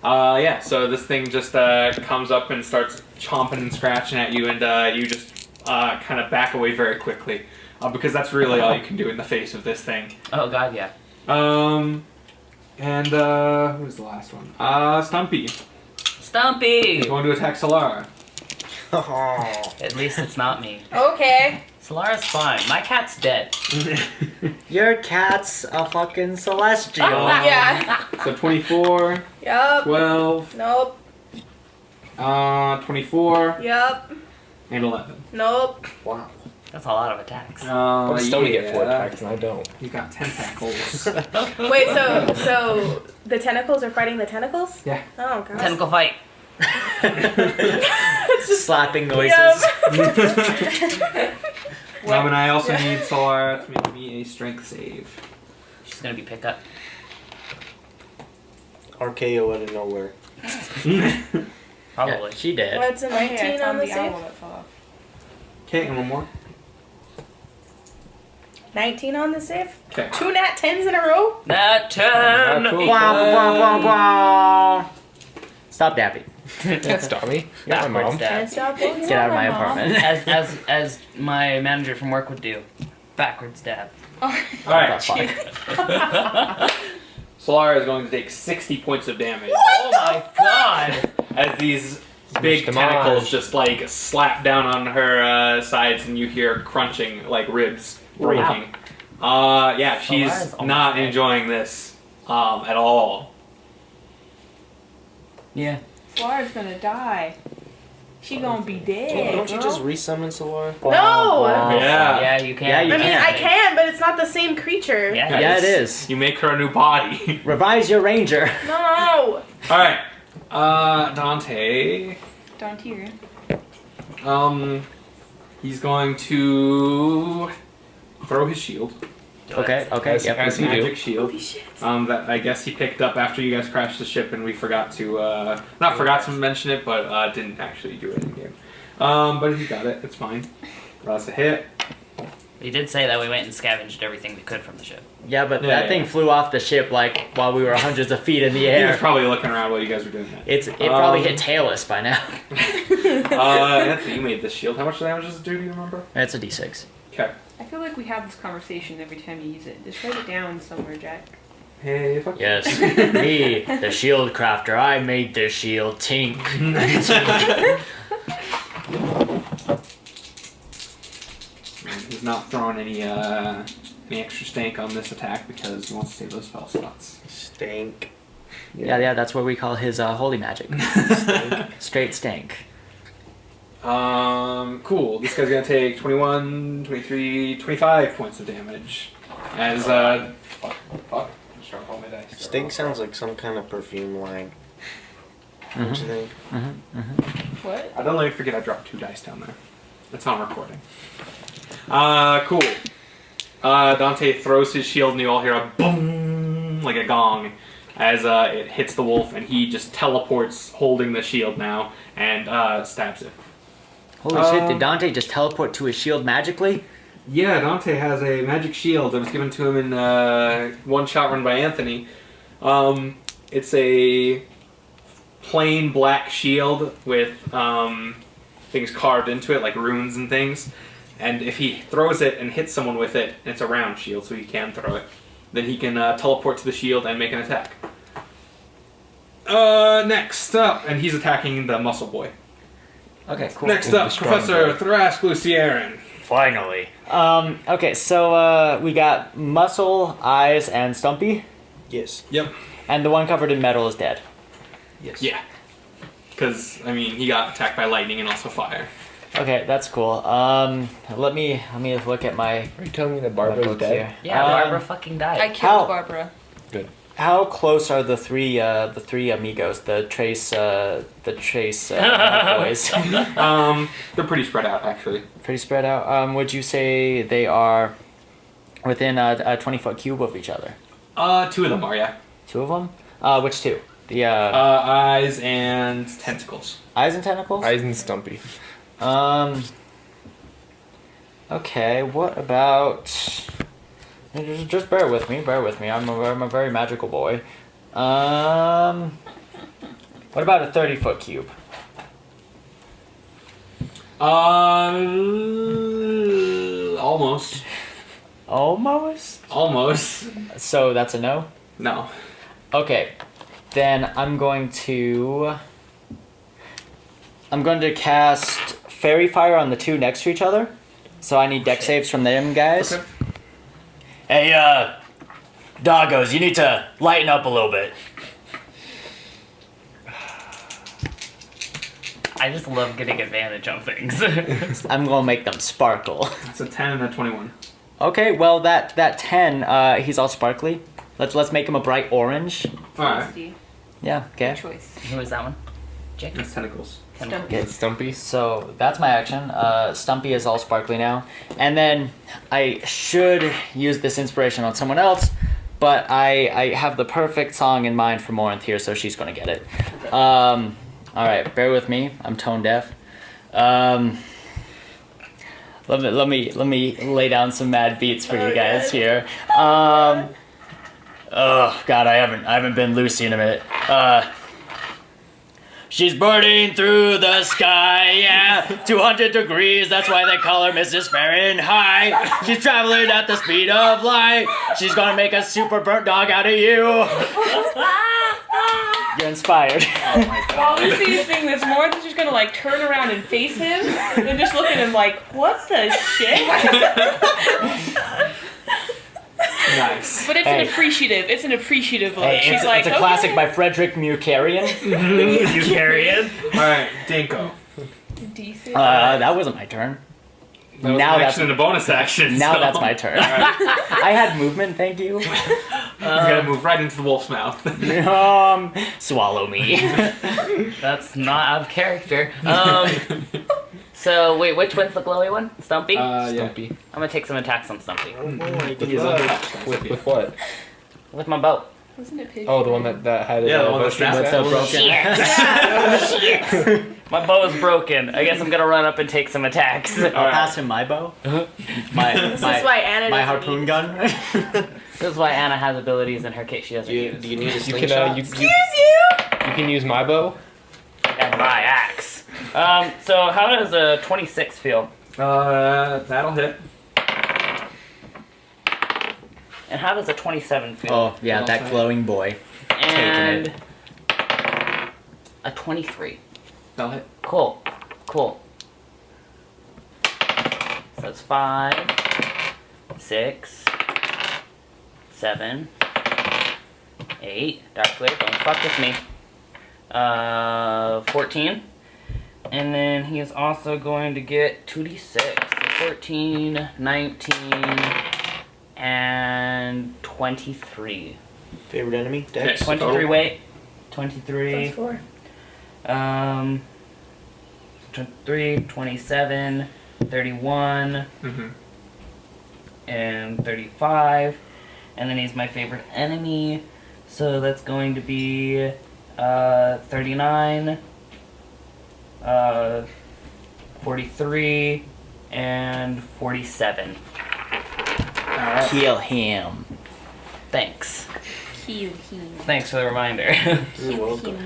Yeah, so this thing just comes up and starts chomping and scratching at you, and you just kind of back away very quickly. Because that's really all you can do in the face of this thing. Oh god, yeah. And who's the last one? Stumpy. Stumpy! He's going to attack Solara. At least it's not me. Okay. Solara's fine. My cat's dead. Your cat's a fucking celestial. Yeah. So 24, Yup. 12, Nope. 24, Yup. and 11. Nope. Wow. That's a lot of attacks. But still only get 4 attacks, and I don't. You got 10 tackles. Wait, so the tentacles are fighting the tentacles? Yeah. Oh god. Tentacle fight. Slapping noises. And I also need Solara to make me a strength save. She's gonna be picked up. RKO out of nowhere. Probably. Yeah, she did. What's a 19 Hey, I on found the the save? owl that fell off. Okay, and one more. 19 on the save? Okay. 2 nat 10s in a row? Nat 10! Cool. Stop dapping. Can't stop me. You're my mom. Backwards dab. Can't stop it. Get out of my apartment. As my manager from work would do. Backwards dab. Alright. Fuck. Solara is going to take 60 points of damage Oh my god! as these big Damage. tentacles just like slap down on her sides, and you hear crunching like ribs breaking. Yeah, she's Solara's almost not dead. enjoying this at all. Yeah. Flara's gonna die. She gonna be dead. Don't you just resummon Solara? No! Yeah. Yeah, you can. Yeah, you I mean, can. I can, but it's not the same creature. Yeah. Yeah, it is. You make her a new body. Revise your ranger. No! Alright. Dante. Don't hear. He's going to throw his shield. Okay, As yep. his you do. magic shield. That I guess he picked up after you guys crashed the ship, and we forgot to not forgot to mention it, but didn't actually do it in game. But he got it. It's fine. That's a hit. We did say that we went and scavenged everything we could from the ship. Yeah, but Yeah, that yeah. thing flew off the ship like while we were hundreds of feet in the He was air. probably looking around while you guys were doing that. It probably hit tailless by now. Anthony, you made this shield. How much damage does it do? Do you remember? It's a d6. Okay. I feel like we have this conversation every time you use it. Just write it down somewhere, Jack. Hey, fuck you. Yes, me, the shield crafter. I made this shield. Tink. He's not throwing any extra stank on this attack because he wants to save those spell slots. Stank. Yeah, that's what we call his holy magic. Straight stank. Cool. This guy's gonna take 21, 23, 25 points of damage. As, fuck. Just drop all my dice. Stink sounds like some kind of perfume line. Don't you think? What? I don't let me forget I dropped 2 dice down there. It's on recording. Cool. Dante throws his shield and you all hear a boom, like a gong, as it hits the wolf, and he just teleports holding the shield now and stabs it. Holy shit, did Dante just teleport to his shield magically? Yeah, Dante has a magic shield that was given to him in one shot run by Anthony. It's a plain black shield with things carved into it, like runes and things. And if he throws it and hits someone with it, it's a round shield, so he can throw it, then he can teleport to the shield and make an attack. Next up, and he's attacking the muscle boy. Okay, cool. Next up, Professor Thrask Lucieran. Finally. Okay, so we got Muscle, Eyes, and Stumpy, Yes. Yep. and the one covered in metal is dead. Yes. Yeah. Because, I mean, he got attacked by lightning and also fire. Okay, that's cool. Let me look at my. Are you telling me that my Barbara's books dead? here. Yeah, Barbara fucking died. I killed How- Barbara. How close are the three amigos? The Trace boys. They're pretty spread out, actually. Pretty spread out. Would you say they are within a 20-foot cube of each other? Two of them are, yeah. Two of them? Which two? The Eyes and tentacles. eyes and tentacles? Eyes and Stumpy. Okay, what about... Just bear with me, I'm a very magical boy. What about a 30-foot cube? Almost. Almost? Almost. So that's a no? No. Okay, then I'm going to cast Fairy Fire on the two next to each other. So I need deck saves from them guys. Okay. Hey, doggos, you need to lighten up a little bit. I just love getting advantage on things. I'm gonna make them sparkle. It's a 10 and a 21. Okay, well that 10, he's all sparkly. Let's make him a bright orange. Alright. Tasty. Yeah, okay. Good choice. Who was that one? Jake? That's tentacles. Stumpy. It's Stumpy. So that's my action. Stumpy is all sparkly now. And then I should use this inspiration on someone else, but I have the perfect song in mind for Morinth here, so she's gonna get it. Alright, bear with me. I'm tone deaf. Let me lay down some mad beats for you guys here. Oh god, I haven't been Lucy in a minute. She's burning through the sky, yeah, 200 degrees, that's why they call her Mrs. Fahrenheit. She's traveling at the speed of light. She's gonna make a super burnt dog out of you. You're inspired. Oh my While god. Lucy is saying this, Morinth just gonna like turn around and face him, and just look at him like, what the shit? Nice. But it's Hey. an appreciative. It's an appreciative look. Hey, She's it's, like, it's a classic by Frederick Mukarian. Alright, Dinko. Decent. That wasn't my turn. That was Now an that's- action and a bonus action. Now so. that's my turn. I had movement, thank you. He's gonna move right into the wolf's mouth. Swallow me. That's not out of character. So, wait, which one's the glowy one? Stumpy? Yeah. Stumpy. I'm gonna take some attacks on Stumpy. With what? With my bow. Wasn't it pigeon? Oh, the one that had Yeah, the one that buster snapped. set? So broken. My bow is broken. I guess I'm gonna run up and take some attacks. I'll pass him my bow. My This is why Anna my doesn't harpoon eat. gun. This is why Anna has abilities in her case she doesn't use. Do you need a You slingshot? can you can use my bow. And my axe. So how does a 26 feel? That'll hit. And how does a 27 feel? Oh yeah, that glowing boy. and a 23. That'll hit. Cool. Cool. So it's 5, 6, 7, 8. Darkleer, don't fuck with me. 14. And then he is also going to get 2d6. So 14, 19, and 23. Favorite enemy? Dex? 23, wait. 23. Plus 4. 23, 27, 31, Mm-hmm. and 35. And then he's my favorite enemy. So that's going to be 39, 43, and 47. Alright. Kill him. Thanks. Heal him. Thanks for the reminder. You're welcome.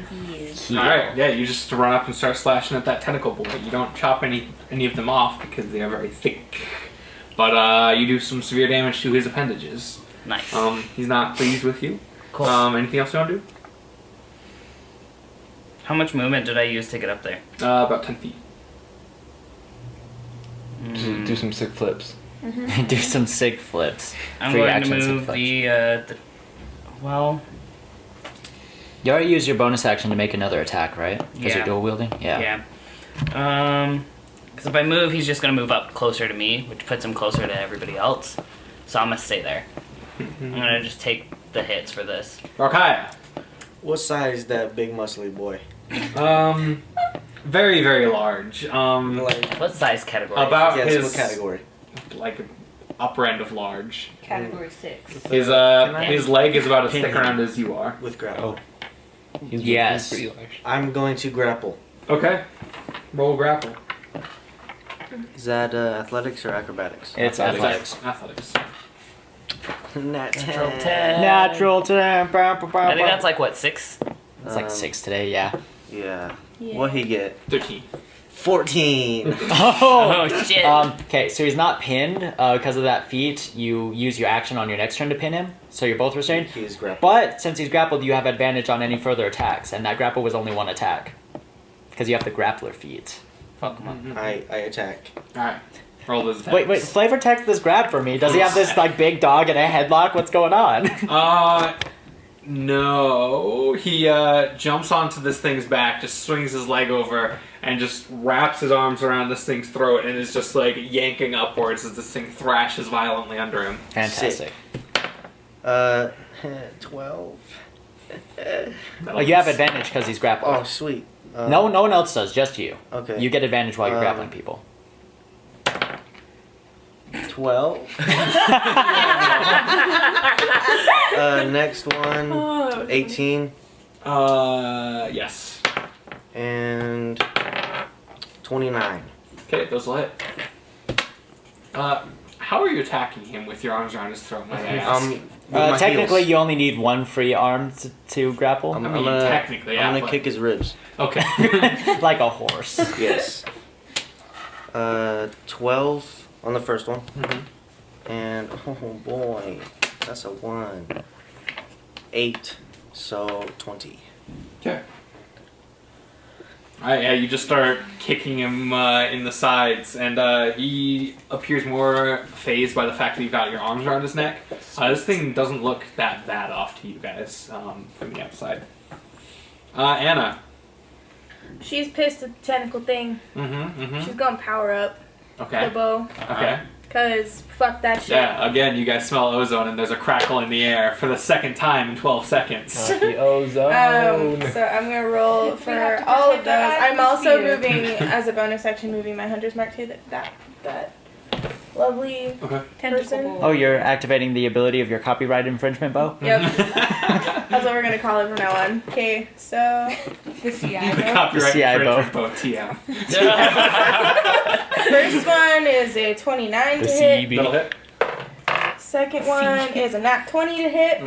Alright, yeah, you just run up and start slashing at that tentacle boy. You don't chop any of them off because they are very thick. But you do some severe damage to his appendages. Nice. He's not pleased with you. Cool. Anything else you want to do? How much movement did I use to get up there? About 10 feet. Do some sick flips. Do some sick flips. I'm Free going to action sick move flips. the. Well, You already used your bonus action to make another attack, right? Because Yeah. you're dual wielding? Yeah. Because if I move, he's just going to move up closer to me, which puts him closer to everybody else. So I'm going to stay there. I'm going to just take the hits for this. Rakaya. What size is that big muscly boy? Very, very large. Like, What size category? About yes, his what category? like upper end of large. Category 6. His I- his leg is about as Pin thick him. around as you are. With grapple. Yes. He's pretty large. I'm going to grapple. Okay. Roll grapple. Is that athletics or acrobatics? It's athletics. Athletics. Nat 10. Natural 10. Natural 10. I think that's like, what, 6? It's like 6 today, yeah. Yeah. Yeah. What'd he get? 13. 14. Oh, shit. Okay, so he's not pinned because of that feat. You use your action on your next turn to pin him, so you're both restrained. He is grappled. But since he's grappled, you have advantage on any further attacks, and that grapple was only one attack because you have the grappler feat. Fuck him up. I attack. Alright. Roll those attacks. Wait, Flavor text this grab for me. Does he have this like big dog and a headlock? What's going on? No. He jumps onto this thing's back, just swings his leg over, and just wraps his arms around this thing's throat and is just like yanking upwards as this thing thrashes violently under him. Fantastic. 12. Oh, you have advantage because he's grappled. Oh, sweet. No one else does, just you. Okay. You get advantage while you're grappling people. 12. Next one. Oh, 18. Yes. And 29. Okay, those will hit. How are you attacking him with your arms around his throat, might I ask? With my Technically, heels. you only need one free arm to grapple. I'm I mean, gonna, technically, yeah, I'm gonna but- kick his ribs. Okay. Like a horse. Yes. 12 on the first one. Mm-hmm. And, oh boy, that's a 1. 8, so 20. Okay. Alright, yeah, you just start kicking him in the sides, and he appears more phased by the fact that you've got your arms around his neck. This thing doesn't look that bad off to you guys from the outside. Anna. She's pissed at the tentacle thing. She's going power up the Okay. bow. Okay. Cause fuck that shit. Yeah, again, you guys smell ozone, and there's a crackle in the air for the second time in 12 seconds. The ozone. So I'm gonna roll We for have to all protect of those. our I'm also atmosphere. moving as a bonus action, moving my hunter's mark to that lovely Okay. person. Oh, you're activating the ability of your copyright infringement bow? Yep. That's what we're gonna call it from now on. Okay, so The CI. Copyright CI bow. infringement bow, TM. first one is a 29 The to hit. That'll hit. Second one is a nat 20 to hit.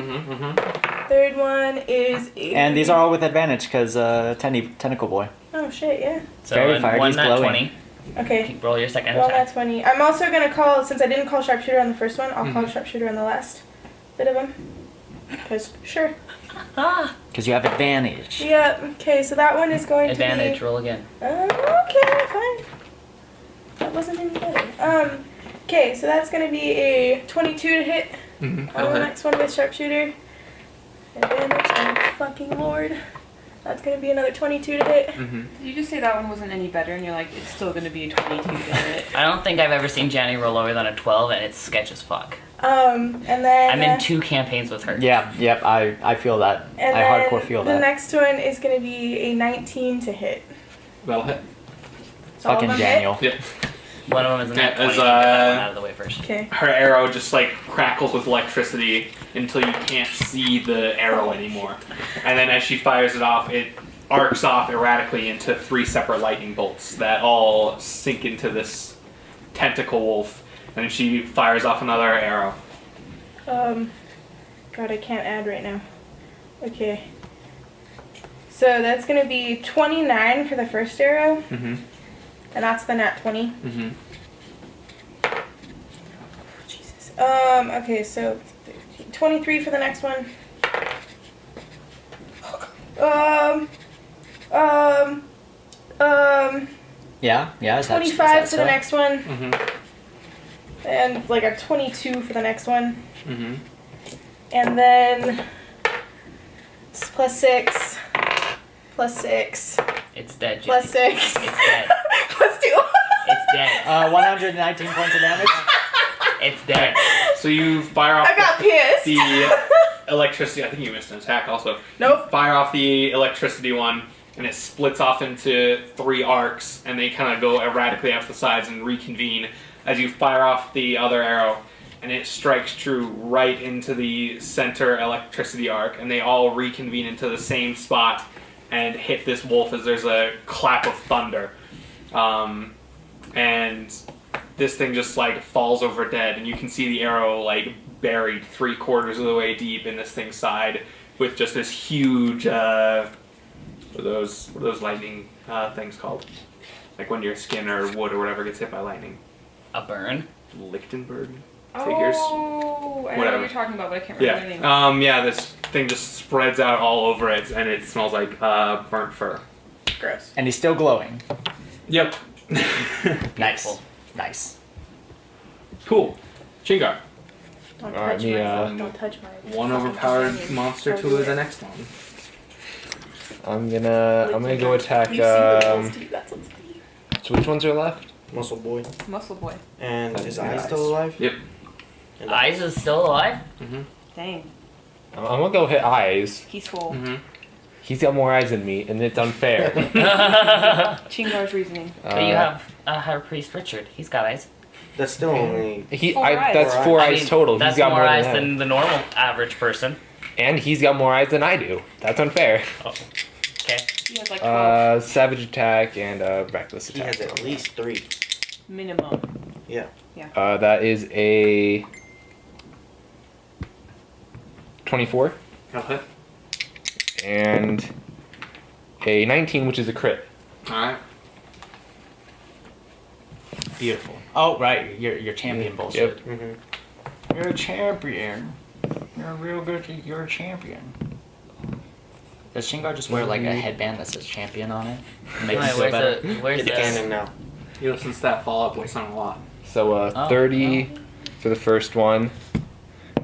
Third one is a... And these are all with advantage because Tentacle Boy. Oh shit, yeah. So Very fired, one he's nat glowing. 20. Okay. Roll your second Roll attack. nat 20. I'm also gonna call, since I didn't call sharpshooter on the first one, I'll call sharpshooter on the last bit of them. Because, sure. Because you have advantage. Yeah, okay, so that one is going Advantage. to be... Roll again. Okay, fine. That wasn't any better. Okay, so that's gonna be a 22 to hit on the next one with sharpshooter. Advantage, oh fucking lord. That's gonna be another 22 to hit. Did you just say that one wasn't any better and you're like, it's still gonna be a 22 to hit? I don't think I've ever seen Janny roll lower than a 12, and it's sketch as fuck. And then... I'm in 2 campaigns with her. Yeah, yep, I feel that. and I then hardcore feel the that. next one is gonna be a 19 to hit. That'll hit. So all of Fucking them hit? Daniel. Yep. One of them is a nat Yeah, 20. as, so get that one out of the way first. Okay. Her arrow just like crackles with electricity until you can't see the arrow anymore. And then as she fires it off, it arcs off erratically into 3 separate lightning bolts that all sink into this tentacle wolf. And then she fires off another arrow. God, I can't add right now. Okay. So that's gonna be 29 for the first arrow, and that's the nat 20. Jesus. Okay, so 23 for the next one. Yeah, is that 25 for the so? next one, Mm-hmm. and like a 22 for the next one, Mm-hmm. and then it's +6, +6, It's dead, Jenny. +6, It's dead. +2. It's dead. 119 points of damage. It's dead. So you fire off I got pissed. the electricity. I think you missed an attack also. Nope. You fire off the electricity one, and it splits off into 3 arcs, and they kind of go erratically out to the sides and reconvene as you fire off the other arrow, and it strikes true right into the center electricity arc, and they all reconvene into the same spot and hit this wolf as there's a clap of thunder. And this thing just like falls over dead, and you can see the arrow like buried 3/4 of the way deep in this thing's side with just this huge what are those lightning things called? Like when your skin or wood or whatever gets hit by lightning. A burn? Lichtenberg figures. Oh, I know Whatever. what you're talking about, but I can't remember the name. Yeah, this thing just spreads out all over it, and it smells like burnt fur. Gross. And he's still glowing. Yep. Nice. Cool. Chingar. Don't Alright, touch me, my. Don't touch my. One overpowered monster to the next one. I'm gonna go attack. You see the balls, dude, that's what's funny. So which ones are left? Muscle boy. Muscle Boy. And That's is your Eyes eyes. still alive? Yep. And Eyes is still alive? Dang. I'm gonna go hit Eyes. He's full. Mm-hmm. He's got more eyes than me, and it's unfair. Chingar's reasoning. But you have High Priest Richard. He's got eyes. That's still only. That's 4 I eyes total. That's He's got more more eyes than than the normal average person. and he's got more eyes than I do. That's unfair. Oh. Okay. He has like 12 Savage attack and reckless He attack. has at least 3. minimum. Yeah. That is a 24 Okay. and a 19, which is a crit. Alright. Beautiful. Oh, right. You're champion bullshit. Yep. Mm-hmm. You're a champion. You're real good. You're a champion. Does Chingar just wear like a headband that says champion on it? Make Alright, him feel better. where's It's the canon now. You listen to that Fall Out Boy song a lot. So Oh, 30 for the first one,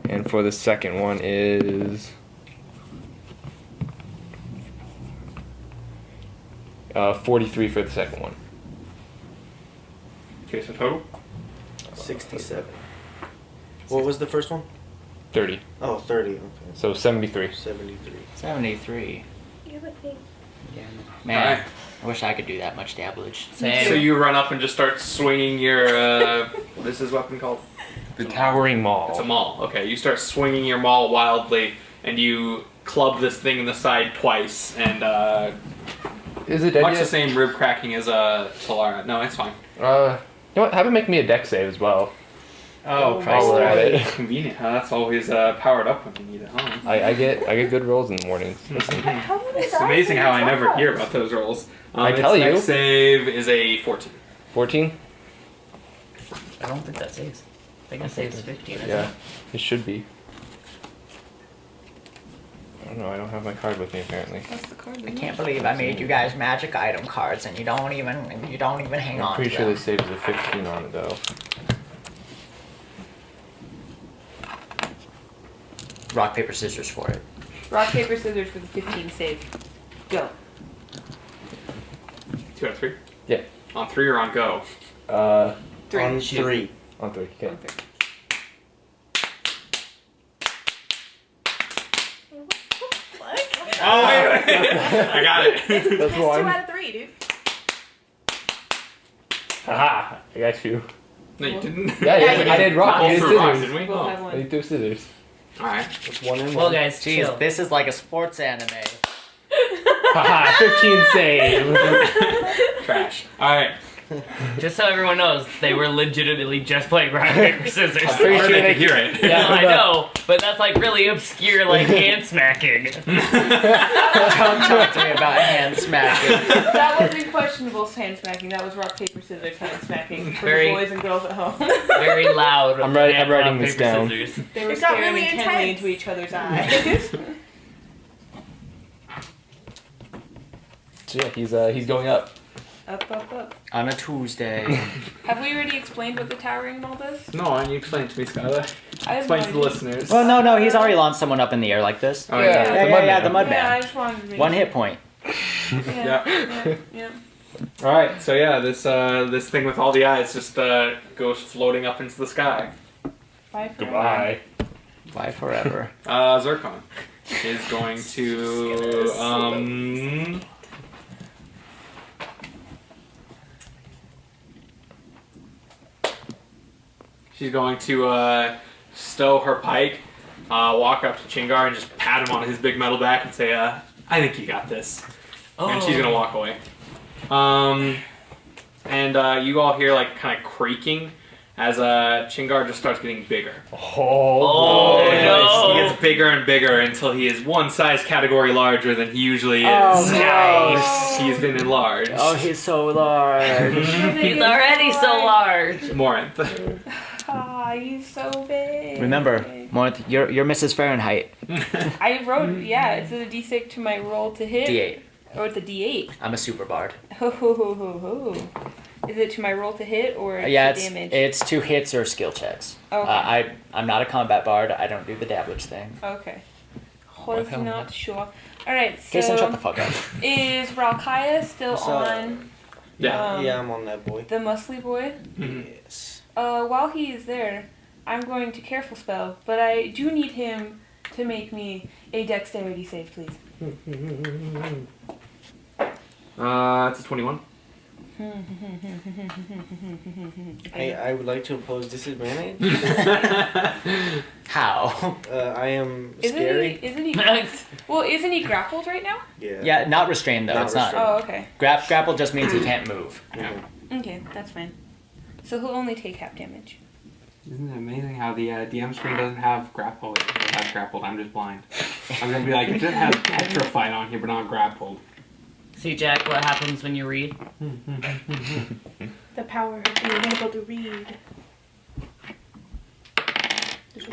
and for the second one is 43 for the second one. Okay, so total? 67. What was the first one? 30. Oh, 30. Okay. So 73. 73. 73. You would think. Man, Alright. I wish I could do that much damage. Same. So you run up and just start swinging your, what is his weapon called? The Towering Maul. It's a maul. Okay, you start swinging your maul wildly, and you club this thing in the side twice, and Is it dead much yet? the same rib cracking as Solara. No, it's fine. You know what? Have him make me a dex save as well. Oh, While we're at it. Convenient, huh? That's always powered up when you need it, huh? I get good rolls in the mornings. Listen. How would It's amazing how I never hear about those rolls. I its tell you. next save is a 14. 14? I don't think that saves. I think it saves 15. Isn't Yeah, it? it should be. I don't know. I don't have my card with me apparently. That's the card. I can't believe I made you guys magic item cards and you don't even hang on. I'm pretty to sure them. this saves a 15 on it though. Rock paper scissors for it. Rock, paper, scissors for the 15 save. Go. 2 out of 3? Yeah. On 3 or on go? 3. On 3. On 3. Okay. On 3. What? Oh, wait. I got it. That's 2 one. out of 3, dude. Haha! I got you. No, you didn't. Yeah, I did rock. All You did through rock, scissors. didn't we? We'll Oh. have I one. did two scissors. Alright. It's 1 and 1. Well, guys, Jeez, chill. this is like a sports anime. Haha! 15 save. Trash. Alright. Just so everyone knows, they were legitimately just playing rock, paper, scissors. Pretty Or sure they they could hear it. Yeah. I know, but that's like really obscure, like hand smacking. Don't talk to me about hand smacking. That wasn't questionable hand smacking. That was rock, paper, scissors hand smacking for Very- the boys and girls at home. Very loud. I'm writing rock, this paper, down. scissors. They were It got staring really intently intense. into each other's eyes. So yeah, he's going up. Up. On a Tuesday. Have we already explained what the towering mall does? No, why don't you explain it to me, Skylar? I have Explain no to the idea. listeners. Well, no, he's already launched someone up in the air like this. Oh, Yeah, the mud Yeah, I man. just wanted to make 1 hit point. Yeah. All right, so yeah, this thing with all the eyes just goes floating up into the sky. Bye forever. Goodbye. Bye forever. Zircon is going to she's going to stow her pike, walk up to Chingar and just pat him on his big metal back and say, "I think you got this." And she's gonna walk away. And you all hear like kind of creaking as Chingar just starts getting bigger. Oh, He gets bigger and bigger until he is one size category larger than he usually is. Oh, nice. He's been enlarged. Oh, he's so large. He's already so large. Morinth. Ah, he's so big. Remember, Morinth, you're Mrs. Fahrenheit. I wrote, it's a D6 to my roll to hit. D8. Oh, it's a D8. I'm a super bard. Ho ho ho ho ho. Is it to my roll to hit or Yeah, to damage? it's 2 hits or skill checks. Okay. I'm not a combat bard. I don't do the dabblage thing. Okay. Was not sure. Alright, so Jason, shut the fuck up. is Ralkaya still What's up? on Yeah. Yeah, I'm on that boy. the muscly boy? Yes. While he is there, I'm going to careful spell, but I do need him to make me a dexterity save, please. It's a 21. I would like to impose disadvantage. How? I am Isn't scary. isn't he grappled right now? Yeah. Yeah, not restrained though. Not It's restrained. Oh, okay. not. Grapple just means he can't move. Okay, that's fine. So he'll only take half damage. Isn't it amazing how the DM screen doesn't have grapple? It doesn't have grappled. I'm just blind. I'm gonna be like, it doesn't have petrified on here, but not grappled. See, Jack, what happens when you read? The power of being able to read.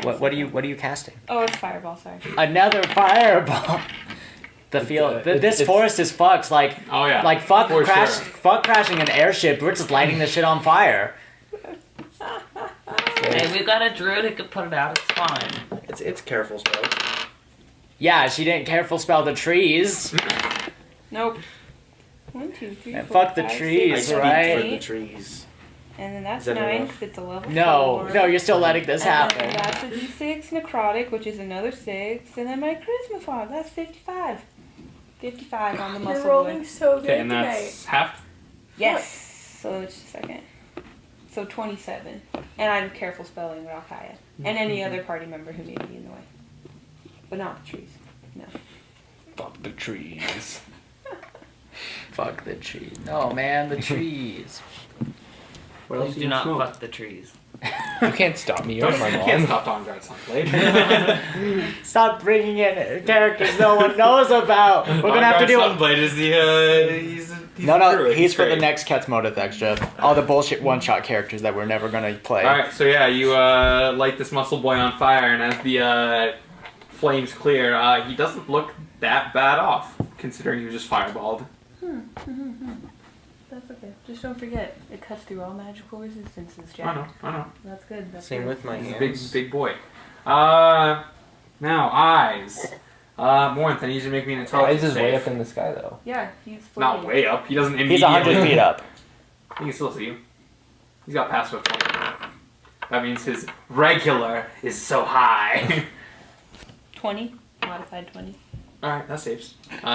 What are you casting? Oh, it's fireball, sorry. Another fireball. This forest is fucked. Like, Oh yeah. like fuck For crash, sure. fuck crashing an airship. We're just lighting this shit on fire. Hey, we've got a druid who could put it out. It's fine. It's careful spell. Yeah, she didn't careful spell the trees. Nope. 1, 2, 3, And 4, fuck the 5, trees, I 6, speak right? for the trees. And then that's Is that 9, enough? it's a level 4. No, you're still letting this And then happen. that's a d6 necrotic, which is another 6. And then my charisma fog, that's 55. 55 on the You're muscle rolling boy. so good Okay, and tonight. that's half. Yes. So just a second. So 27. And I'm careful spelling Ralkaya. And any other party member who may be in the way. But not the trees. No. Fuck the trees. Fuck the trees. No, man, the trees. What else Please do do you not smoke? fuck the trees. You can't stop me. You're my You can't mom. stop Dawnguard Sunblade. Stop bringing in characters no one knows about. We're gonna have to do it. Sunblade is the he's No, a druid. he's for the great. next Ketsmodith extra. All the bullshit one-shot characters that we're never gonna play. All right, so yeah, you light this muscle boy on fire, and as the flames clear, he doesn't look that bad off, considering he was just fireballed. That's okay. Just don't forget, it cuts through all magical resistances, Jack. I know. That's good. That's Same good. with my He's a hands. big boy. Now eyes. Morinth, I need you to make me an intelligence Eyes is way save. up in the sky though. Yeah, he's Not floating. way up. He doesn't immediately. He's 100 feet up. He can still see you. He's got passive 20. That means his regular is so high. 20. Modified 20. Alright, that saves.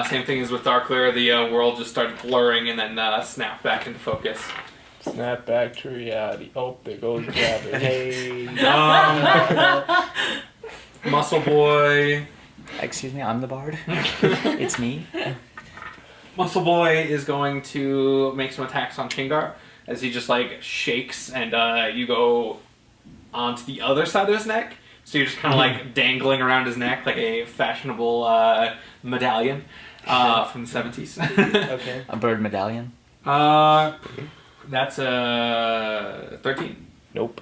Same thing as with Darkleer, the world just started blurring and then snapped back into focus. Snap back to reality. Oh, there goes gravity. Hey. Muscle Boy. Excuse me, I'm the bard. It's me. Muscle Boy is going to make some attacks on Chingar as he just like shakes and you go onto the other side of his neck. So you're just kind of like dangling around his neck like a fashionable medallion from the 70s. Okay. A bird medallion. That's a 13 Nope.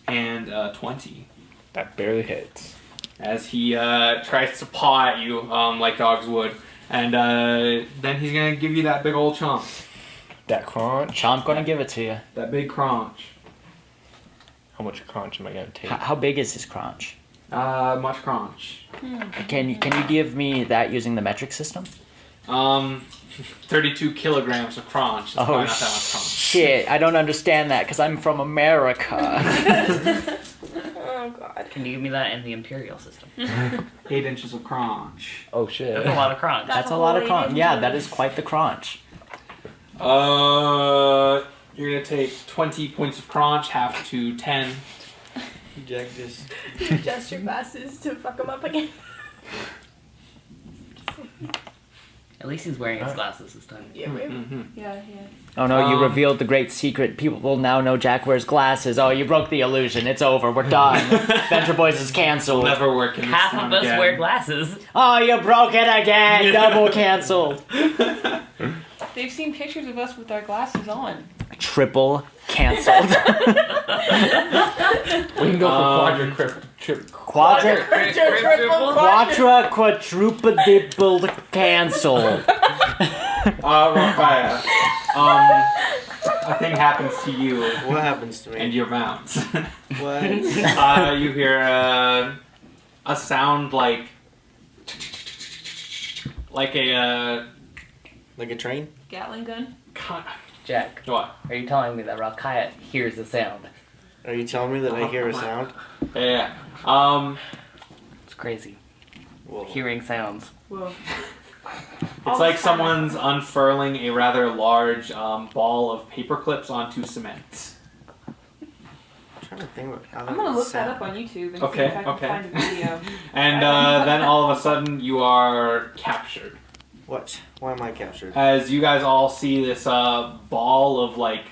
and 20 That barely hits. as he tries to paw at you like dogs would. And then he's gonna give you that big old chomp. That crunch. Chomp gonna give it to you. That big crunch. How much crunch am I gonna take? How big is his crunch? Much crunch. Can you give me that using the metric system? 32 kilograms of crunch. It's probably not that much crunch. Shit, I don't understand that because I'm from America. Oh god. Can you give me that in the imperial system? 8 inches of crunch. Oh shit. That's a lot of crunch. That's a lot of crunch. Yeah, that is quite the crunch. You're gonna take 20 points of crunch, half to 10. Jack just. Adjust your glasses to fuck him up again. At least he's wearing his glasses this time. Yeah, maybe. Mm-hmm. Yeah. Oh no, you revealed the great secret. People will now know Jack wears glasses. Oh, you broke the illusion. It's over. We're done. Venture Boys is canceled. Never work in this Half town of us again. wear glasses. Oh, you broke it again. Double canceled. They've seen pictures of us with our glasses on. Triple canceled. We can go for Quadruple canceled. Raphael, a thing happens to you What happens to me? and your mount. What? You hear a sound like a Like a train? Gatling gun. Jack, what? are you telling me that Rakaya hears the sound? Are you telling me that I hear a sound? Yeah. It's crazy. Whoa. Hearing sounds. Whoa. It's like someone's unfurling a rather large ball of paper clips onto cement. I'm trying to think about how I'm that gonna would look that sound. up on YouTube and Okay, see if I can okay. find a video. And then all of a sudden you are captured. What? Why am I captured? As you guys all see this ball of like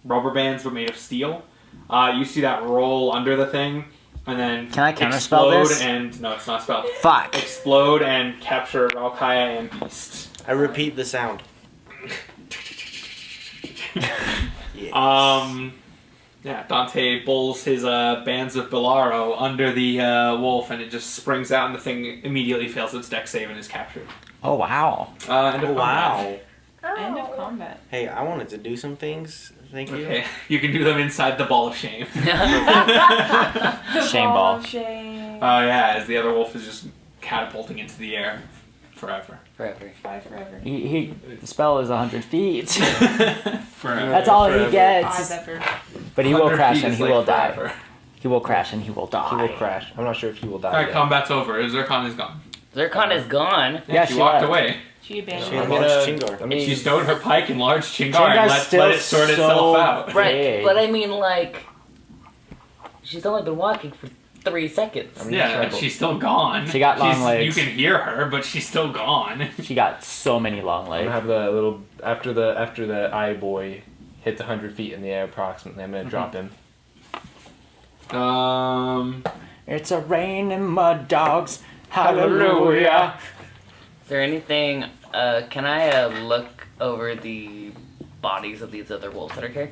rubber bands but made of steel. You see that roll under the thing and then Can I counterspell explode this? and no, it's not spelled. Fuck. Explode and capture Valkaya and Beast. I repeat the sound. Yes. Yeah, Dante bowls his bands of Bellaro under the wolf and it just springs out and the thing immediately fails its deck save and is captured. Oh wow. End of Oh, wow. combat. End of combat. Hey, I wanted to do some things. Thank you. Okay, you can do them inside the ball of shame. Shame ball. Shame. Yeah, as the other wolf is just catapulting into the air forever. Forever. Bye forever. The spell is 100 feet. Forever. That's all he Bye gets. ever. But he will 100 crash feet and is he like will die. forever. He will crash and he will die. He will crash. I'm not sure if he will die. Alright, yet. combat's over. Zircon is gone. Zircon is gone. Yeah, she she walked left. away. She She abandoned had me. launched Chingar. I mean, She stowed her pike and large Chingar Chingar's and let still it sort so itself out. Right, Big. but I mean, like, she's only been walking for 3 seconds. I mean, Yeah, she's still gone. She got long She's- legs. You can hear her, but she's still gone. She got so many long I'm legs. gonna have the little after the eye boy hits 100 feet in the air approximately. I'm gonna drop him. It's a rain and mud dogs. Hallelujah. Is there anything, can I look over the bodies of these other wolves that are here?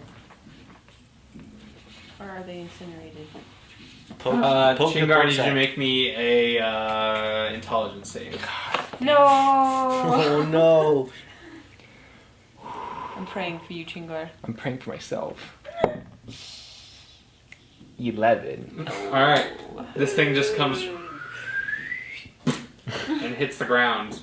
Or are they incinerated? Poke the Chingar, pork need you sack. to make me a intelligence save. No! Oh no. I'm praying for you, Chingar. I'm praying for myself. 11. Alright, this thing just comes and hits the ground.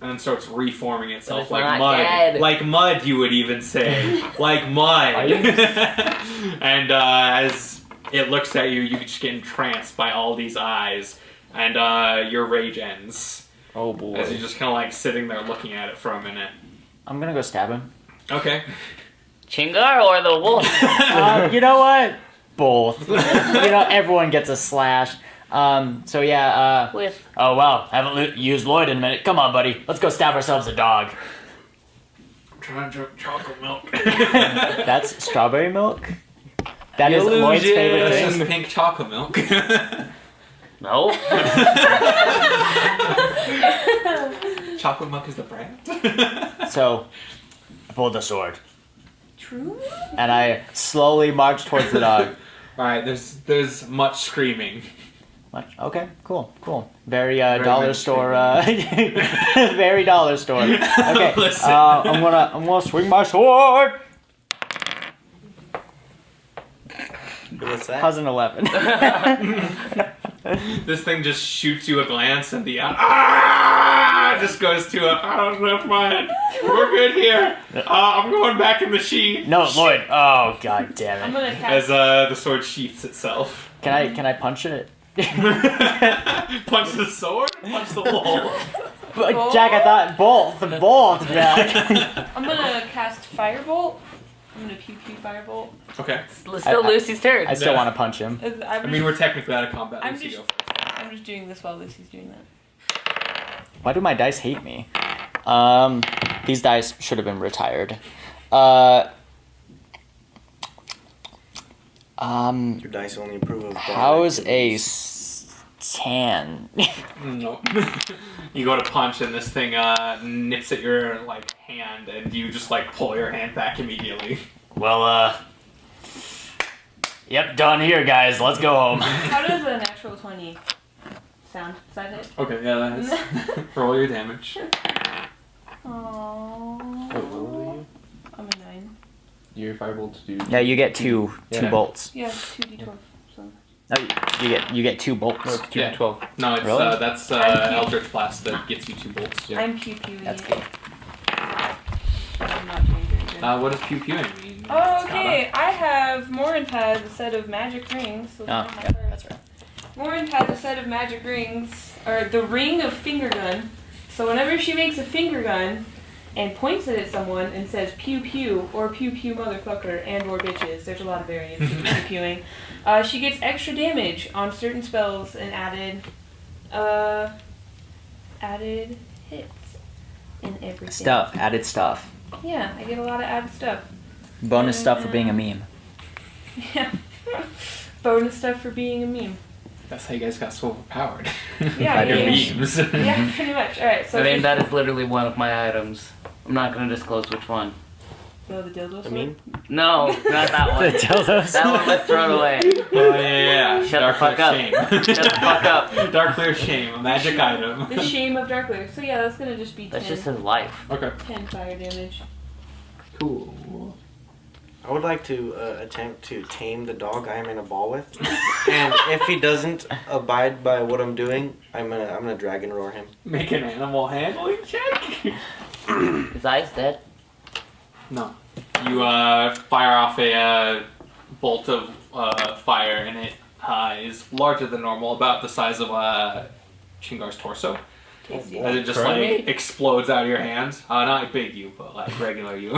And then starts reforming itself it's like not mud. dead. Like mud, you would even say. Like mud. And as it looks at you, you just get entranced by all these eyes. And your rage ends. Oh boy. As you're just kind of like sitting there looking at it for a minute. I'm gonna go stab him. Okay. Chingar or the wolf? You know what? Both. Everyone gets a slash. So yeah, With oh wow, haven't used Lloyd in a minute. Come on, buddy. Let's go stab ourselves a dog. I'm trying to drink chocolate milk. That's strawberry milk? That is Illusion. Lloyd's favorite It's thing. just pink chocolate milk. no. Chocolate milk is the brand. So, I pulled the sword. True? And I slowly march towards the dog. Alright, there's much screaming. Much. Okay, cool. Very dollar store. Very dollar store. Okay, Listen. I'm gonna swing my sword. What's that? How's an 11? This thing just shoots you a glance, and the just goes to never mind. We're good here. I'm going back in the sheath. No, Lloyd. Oh god damn I'm it. gonna As cast. the sword sheaths itself. Can I punch it? Punch the sword. Punch the wall. But, Jack, I thought both, Jack. I'm gonna cast Firebolt. I'm gonna pew firebolt. Okay. Still Lucy's turn. I still want to punch him. I mean, we're technically out of combat. I'm Lucy, just- go first. I'm just doing this while Lucy's doing that. Why do my dice hate me? These dice should have been retired. Your dice only approve of. How's a 10? No. You go to punch, and this thing nips at your hand, and you just pull your hand back immediately. Well, yep, done here, guys. Let's go home. How does a natural 20 sound? Is that it? Okay, yeah, that's roll your damage. Aww. Wait, what were you? I'm a 9. Your firebolt to do. Yeah, you get two Yeah. bolts. Yeah, 2d12. So. No, you get 2 bolts. No, it's 2 Yeah. 12. No, it's Really? that's I'm Eldritch Blast that gets you 2 bolts. Yeah. I'm pew-pewing That's it. good. I'm not doing very good. What does pew pewing mean? Oh, okay. I have Morinth has a set of magic rings. So Oh, that's my yeah, first. that's right. Morinth has a set of magic rings, or the ring of finger gun. So whenever she makes a finger gun and points it at someone and says pew pew or pew pew motherfucker and or bitches, there's a lot of variants of pew pewing. She gets extra damage on certain spells and added hits and everything. Added stuff. Yeah, I get a lot of added stuff. Bonus stuff for being a meme. Yeah. Bonus stuff for being a meme. That's how you guys got so overpowered. Yeah, By your yeah. memes. Yeah, pretty much. Alright, so I mean, that is literally one of my items. I'm not gonna disclose which one. No, the dildo sword? I mean, No, not that one. The dildos. That one was thrown away. Oh yeah. Shut the fuck up. Shame. Shut the fuck up. Darkleer Shame, a magic item. The shame of Darkleer. So yeah, that's gonna just be 10, That's just his life. Okay. 10 fire damage. Cool. I would like to attempt to tame the dog I am in a ball with, and if he doesn't abide by what I'm doing, I'm gonna dragon roar him. Make an animal handling check. His eye's dead. No. You fire off a bolt of fire, and it is larger than normal, about the size of Chingar's torso. Tasty. As it just explodes out of your hands. Not big you, but regular you.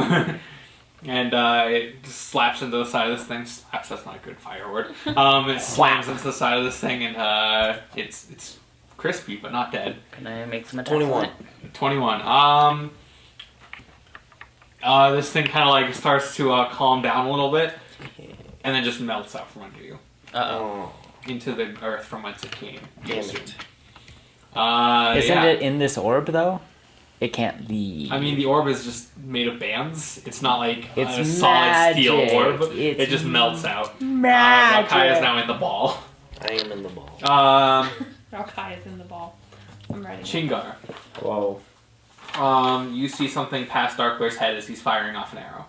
And it just slaps into the side of this thing. Slaps, that's not a good fire word. It slams into the side of this thing, and it's crispy, but not dead. Can I make some attacks? 21. 21. This thing kind of starts to calm down a little bit, and then just melts out from under you Uh-oh. into the earth from whence it came. Damn it. Isn't it in this orb though? It can't leave. I mean, the orb is just made of bands. It's not like It's a solid steel magic. orb. It's it just melts out. magic. Kaya's now in the ball. I am in the ball. Ralkai is in the ball. I'm writing. Chingar. Whoa. You see something past Darkleer's head as he's firing off an arrow.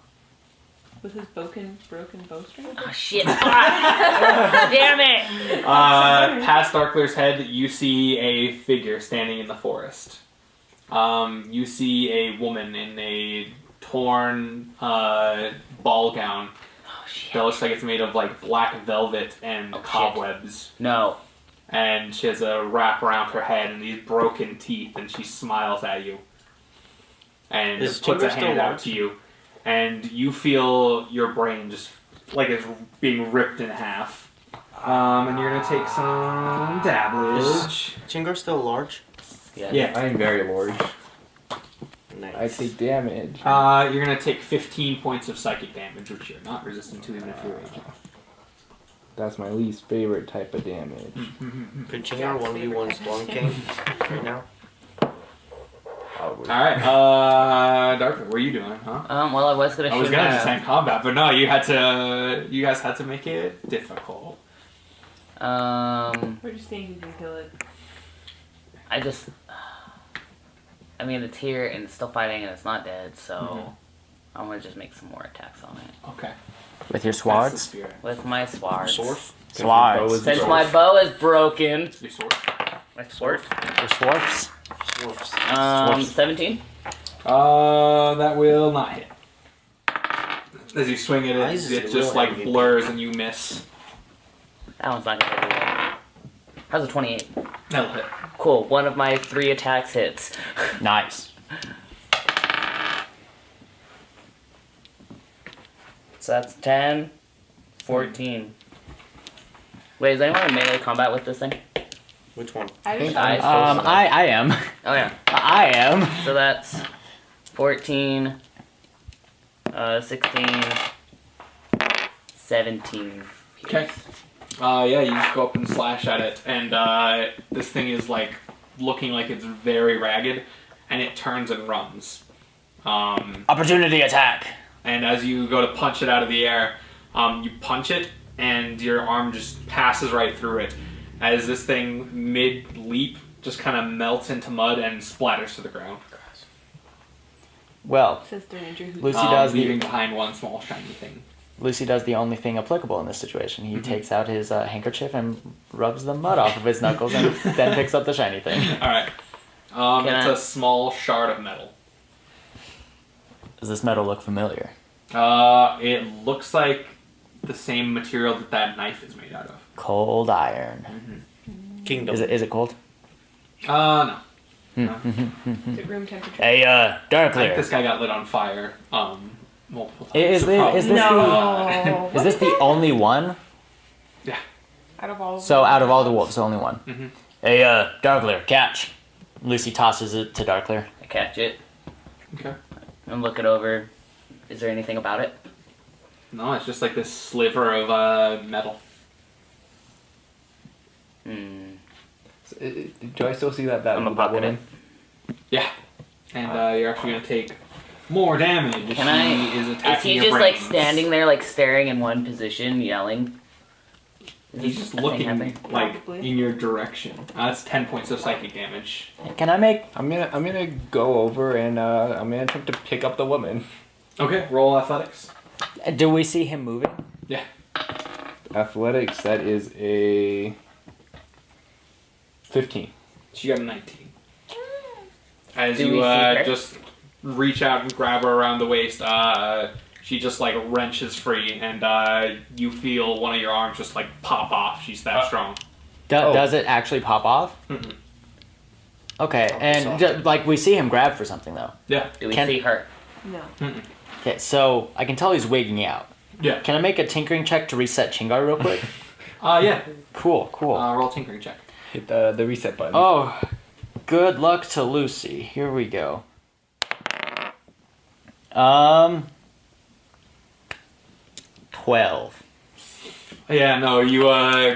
With his broken bowstring? Oh, shit. Damn it. Past Darkleer's head, you see a figure standing in the forest. You see a woman in a torn ball gown Oh, shit. that looks like it's made of black velvet and Oh, shit. cobwebs. No. And she has a wrap around her head and these broken teeth, and she smiles at you. And Is just puts a Chingar still hand out large? to you. And you feel your brain just it's being ripped in half. And you're gonna take some damage. Chingar still large? Yeah. I am very large. Nice. I take damage. You're gonna take 15 points of psychic damage, which you're not resistant to even if you're raging. That's my least favorite type of damage. Could Chingar 1v1 Storm King right now? Probably. Alright, Darkleer, what are you doing, huh? Well, I was gonna I was shoot gonna an just arrow. end combat, but no, you guys had to make it difficult. We're just thinking you can kill it. I mean, it's here and it's still fighting and it's not dead, so I'm gonna just make some more attacks on it. Okay. With your That's the swords? spirit. With my swords. Swords? Swords. Since my bow is broken. Your sword. My sword? Your swords? Swords. 17? That will not hit. As you swing it, Why is it it just real like heavy? blurs and you miss. That one's not gonna do it. How's a 28? That'll hit. Cool, one of my 3 attacks hits. Nice. So that's 10, 14. Wait, is anyone in melee combat with this thing? Which one? I just I am. Oh yeah. I am. So that's 14, 16, 17. Okay. Yeah, you just go up and slash at it, and this thing is like looking like it's very ragged, and it turns and runs. Opportunity attack. And as you go to punch it out of the air, you punch it, and your arm just passes right through it. As this thing, mid-leap, just kind of melts into mud and splatters to the ground. Well, Sister Andrew. Lucy does leaving the behind one small shiny thing. Lucy does the only thing applicable in this situation. He takes out his handkerchief and rubs the mud off of his knuckles, and then picks up the shiny thing. All right. It's a small shard of metal. Does this metal look familiar? It looks like the same material that knife is made out of. Cold iron. Kingdom. Is it cold? No. Is it room temperature? Hey, I think Darkleer. this guy got lit on fire multiple times. Is So this probably- No. is this the only one? Yeah. Out of all of So them. out of all the wolves, the only one. Mhm. Hey, Darkleer, catch. Lucy tosses it to Darkleer. I catch it Okay. and look it over. Is there anything about it? No, it's just like this sliver of metal. Hmm. Do I still see that I'm gonna pocket woman? Yeah. And you're actually going to take more damage. Can she I- is Is attacking he your just like brains. standing there, like staring in one position, yelling? Is He's he just a thing looking happening? like Probably. in your direction. That's 10 points of psychic damage. Can I make? I'm gonna go over and I'm gonna attempt to pick up the woman. Okay, roll athletics. Do we see him moving? Yeah. Athletics. That is a 15. She got a 19. As Do you we see her? just reach out and grab her around the waist, she just like wrenches free, and you feel one of your arms just like pop off. She's that strong. Does it actually pop off? Mm-mm. Okay, and like we see him grab for something though. Yeah. Do we Can- see her? No. Mm-mm. Okay, so I can tell he's wigging out. Yeah. Can I make a tinkering check to reset Chingar real quick? Yeah. Cool. Roll tinkering check. Hit the reset button. Oh, good luck to Lucy. Here we go. 12. Yeah, no, you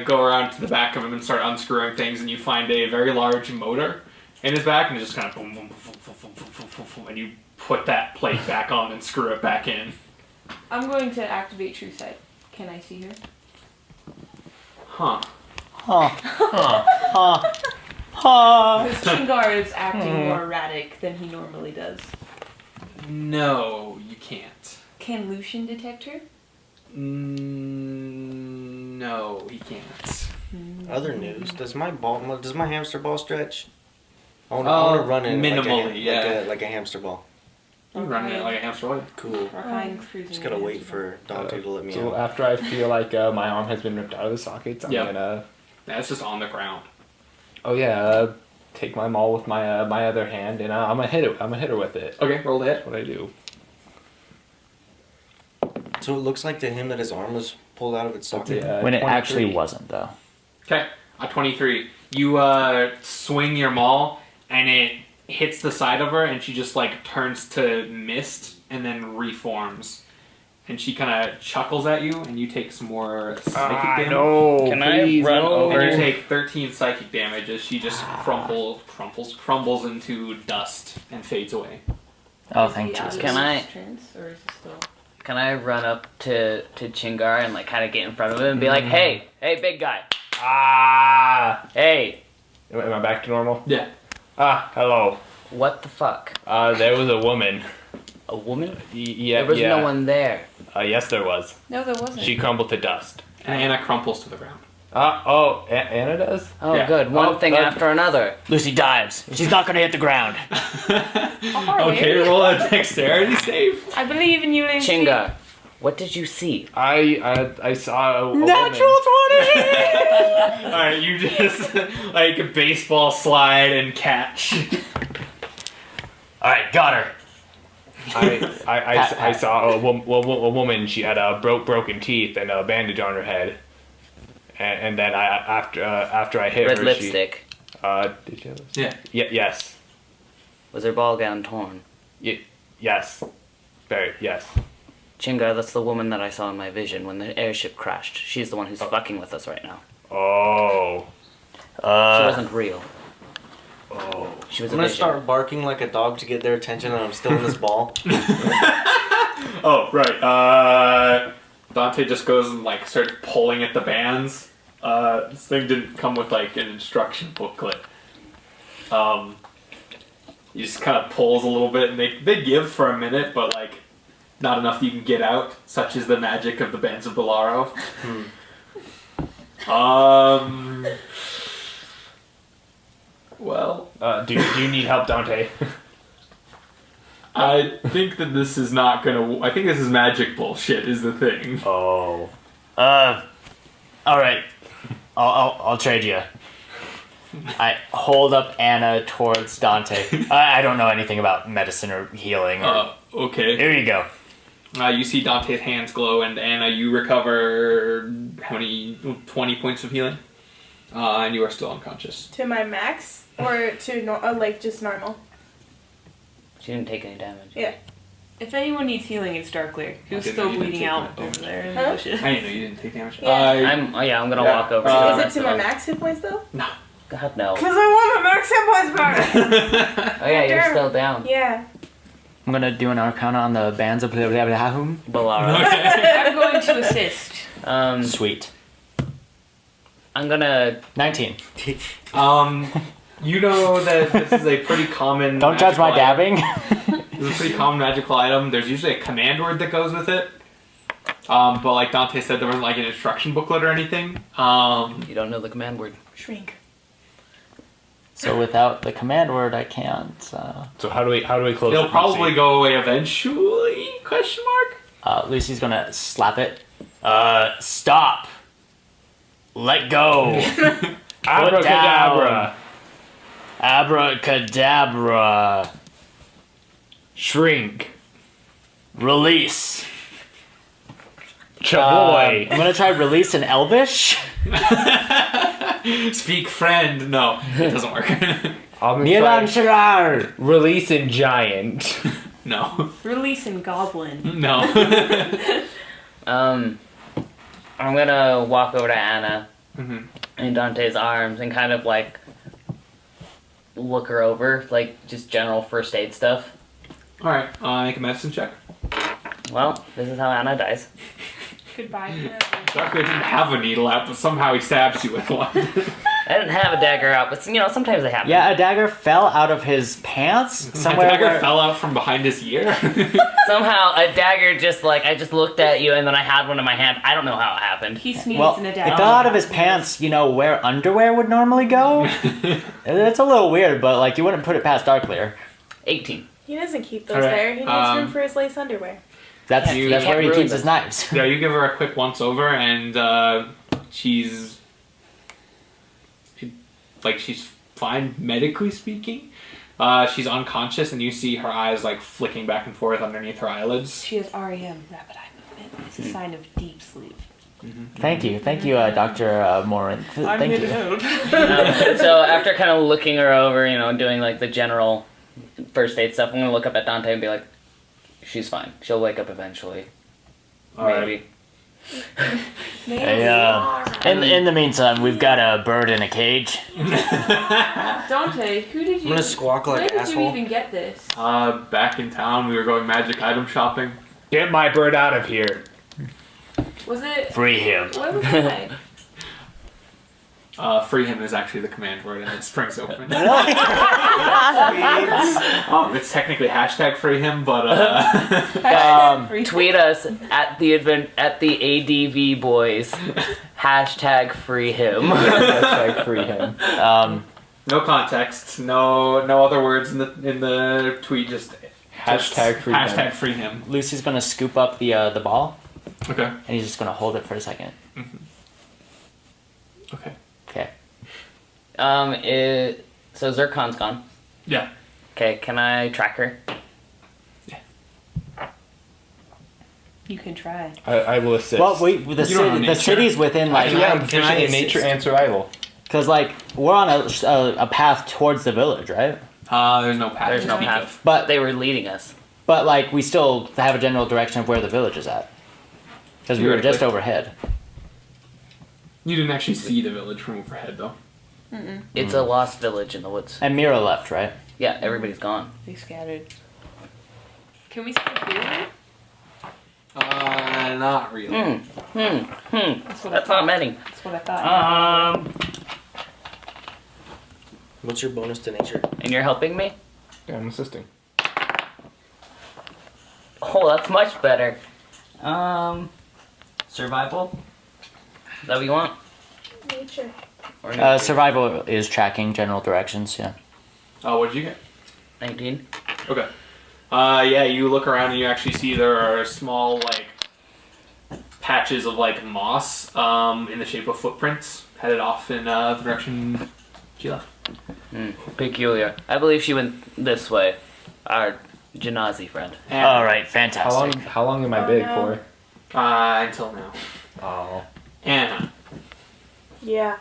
go around to the back of him and start unscrewing things, and you find a very large motor in his back, and it just kind of boom, boom, boom, boom, boom, boom, boom, boom, boom, and you put that plate back on and screw it back in. I'm going to activate True Sight. Can I see her? Huh. Because Chingar is acting more erratic than he normally does. No, you can't. Can Lucian detect her? No, he can't. Other news. Does my hamster ball stretch? I want to run in minimally, like a hamster ball. You can run it like a hamster would. Cool. Rakai's cruising. Just gotta wait for Dante to let me So out. after I feel like my arm has been ripped out of the sockets, I'm Yeah. gonna. That's just on the ground. Oh yeah. Take my maul with my my other hand, and I'm gonna hit it. I'm gonna hit her with it. Okay, roll the hit. That's what I do. So it looks like to him that his arm was pulled out of its socket. When it 23. actually wasn't, though. Okay, a 23. You swing your maul, and it hits the side of her, and she just like turns to mist and then reforms. And she kind of chuckles at you, and you take some more psychic damage. No, Can I run over? And you take 13 psychic damage as she just crumbles into dust and fades away. Oh, thank Jesus. Can I- Turns, or is it still? Can I run up to Chingar and like kind of get in front of him and be like, hey, big guy, Ah! Hey, Am I back to normal? Yeah. Ah, hello. what the fuck? There was a woman. A woman? Yeah, There was yeah. no one there. Yes, there was. No, there wasn't. She crumbled to dust. And Anna crumples to the ground. Anna does? Oh, Yeah. good. One Oh, thing good. after another. Lucy dives. She's not gonna hit the ground. Okay, roll a dexterity save. I believe in you, Lucy. Chingar, what did you see? I saw a Natural woman. 20! Alright, you just like a baseball slide and catch. Alright, got her. I saw a woman. She had broken teeth and a bandage on her head. And then after I hit Red her, lipstick. did she have this? Yeah. Yes. Was her ball gown torn? Yes. Very, yes. Chingar, that's the woman that I saw in my vision when the airship crashed. She's the one who's fucking with us right now. Oh. She wasn't real. Oh. She was I'm a gonna vision. start barking like a dog to get their attention, and I'm still in this ball. Oh, right. Dante just goes and like starts pulling at the bands. This thing didn't come with like an instruction booklet. He just kind of pulls a little bit, and they give for a minute, but like not enough you can get out. Such is the magic of the bands of Velora. Well, Do you need help, Dante? I think that this is not gonna. I think this is magic bullshit. Is the thing. Oh. Alright. I'll trade you. I hold up Anna towards Dante. I don't know anything about medicine or healing. Okay. Here you go. You see Dante's hands glow, and Anna, you recover how many? 20 points of healing, and you are still unconscious. To my max or to like just normal? She didn't take any damage. Yeah. If anyone needs healing, it's Darkleer, who's didn't still know you didn't bleeding take out that over there in Huh? the bushes. I didn't know you didn't take damage. Yeah. I'm gonna Yeah. walk over. Uh, to Is it to my max hit points though? God no. Because I want my max hit points back. Oh yeah, you're Sure. still down. Yeah. I'm gonna do an arcana on the bands of blah blah blah. Balara. I'm going to assist. Sweet. I'm gonna 19. You know that this is a pretty common. Don't judge my magical dabbing. item. This is a pretty common magical item. There's usually a command word that goes with it. But like Dante said, there wasn't like an instruction booklet or anything. You don't know the command word. Shrink. So without the command word, I can't. So how do we close It'll it? probably go away eventually? Question mark. Lucy's gonna slap it. Stop. Let go. Abracadabra. Abracadabra. Shrink. Release. Chaboy. I'm gonna try release in Elvish. Speak friend. No, it doesn't work. I'm gonna Niran try Shirar. release in giant. No. Release and goblin. No. I'm gonna walk over to Anna Mhm. in Dante's arms and kind of like look her over, like just general first aid stuff. Alright, make a medicine check. Well, this is how Anna dies. Goodbye. Darkleer didn't have a needle out, but somehow he stabs you with one. I didn't have a dagger out, but you know, sometimes they happen. Yeah, a dagger fell out of his pants somewhere. A dagger where- fell out from behind his ear. Somehow a dagger just like, I just looked at you and then I had one in my hand. I don't know how it happened. He sneezed Well, in a it dagger. fell out of his pants, you know, where underwear would normally go. It's a little weird, but like you wouldn't put it past Darkleer. 18. He doesn't keep those Alright, there. He needs room for his lace underwear. That's Yeah, you that's can't where he ruin keeps his them. knives. Yeah, you give her a quick once over, and she's fine medically speaking. She's unconscious, and you see her eyes like flicking back and forth underneath her eyelids. She has REM, rapid eye movement. It's a sign of deep sleep. Thank you, Dr. Morinth. I'm Thank here you. to help. So after kind of looking her over, you know, doing like the general first aid stuff, I'm gonna look up at Dante and be like, she's fine. She'll wake up eventually. Maybe. Hey, in the meantime, we've got a bird in a cage. Dante, who did you? I'm gonna squawk Where like did asshole. you even get this? Back in town, we were going magic item shopping. Get my bird out of here. Was it? Free him. Where was it? Free him is actually the command word, and it springs open. It's technically hashtag free him, but Tweet us at the ADV boys. Hashtag free him. Hashtag free him. no context, no other words in the tweet. Just Hashtag free hashtag him. free him. Lucy's gonna scoop up the ball, Okay. and he's just gonna hold it for a second. Okay. Okay. So Zircon's gone. Yeah. Okay, can I track her? You can try. I will assist. Well, the don't have the nature. city's within like yeah, I'm Can I proficient in assist? nature and survival. because like we're on a path towards the village, right? There's no path. There's to no speak path. of. But they were leading us. But like we still have a general direction of where the village is at. Because we were just Theoretically. overhead. You didn't actually see the village from overhead, though. It's a lost village in the woods. And Mira left, right? Yeah, everybody's gone. They scattered. Can we still hear them? Not really. That's what That's not many. That's what I thought. What's your bonus to nature? And you're helping me? Yeah, I'm assisting. Oh, that's much better. Survival? Is that what you want? Nature. Or Survival is tracking general directions, yeah. Oh, what did you get? 19? Okay. Yeah, you look around and you actually see there are small, like, patches of, like, moss in the shape of footprints headed off in the direction she left. Peculiar. I believe she went this way. Our Janazi friend. And, Alright, fantastic. How long am I big no. for? until now. Oh. Anna, Yeah.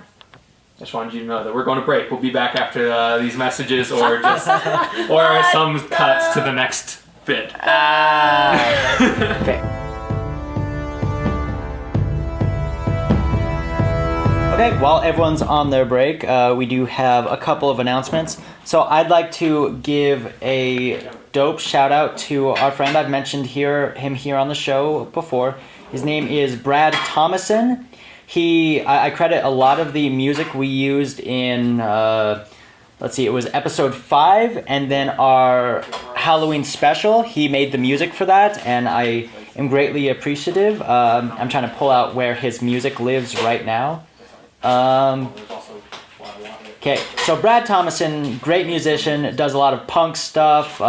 just wanted you to know that we're going to break. We'll be back after these messages or just or some cuts to the next bit. Okay. Okay, while everyone's on their break, we do have a couple of announcements. So I'd like to give a dope shout out to our friend. I've mentioned him here on the show before. His name is Brad Thomason. I credit a lot of the music we used in, let's see, it was episode 5 and then our Halloween special. He made the music for that and I am greatly appreciative. I'm trying to pull out where his music lives right now. Okay, so Brad Thomason, great musician, does a lot of punk stuff.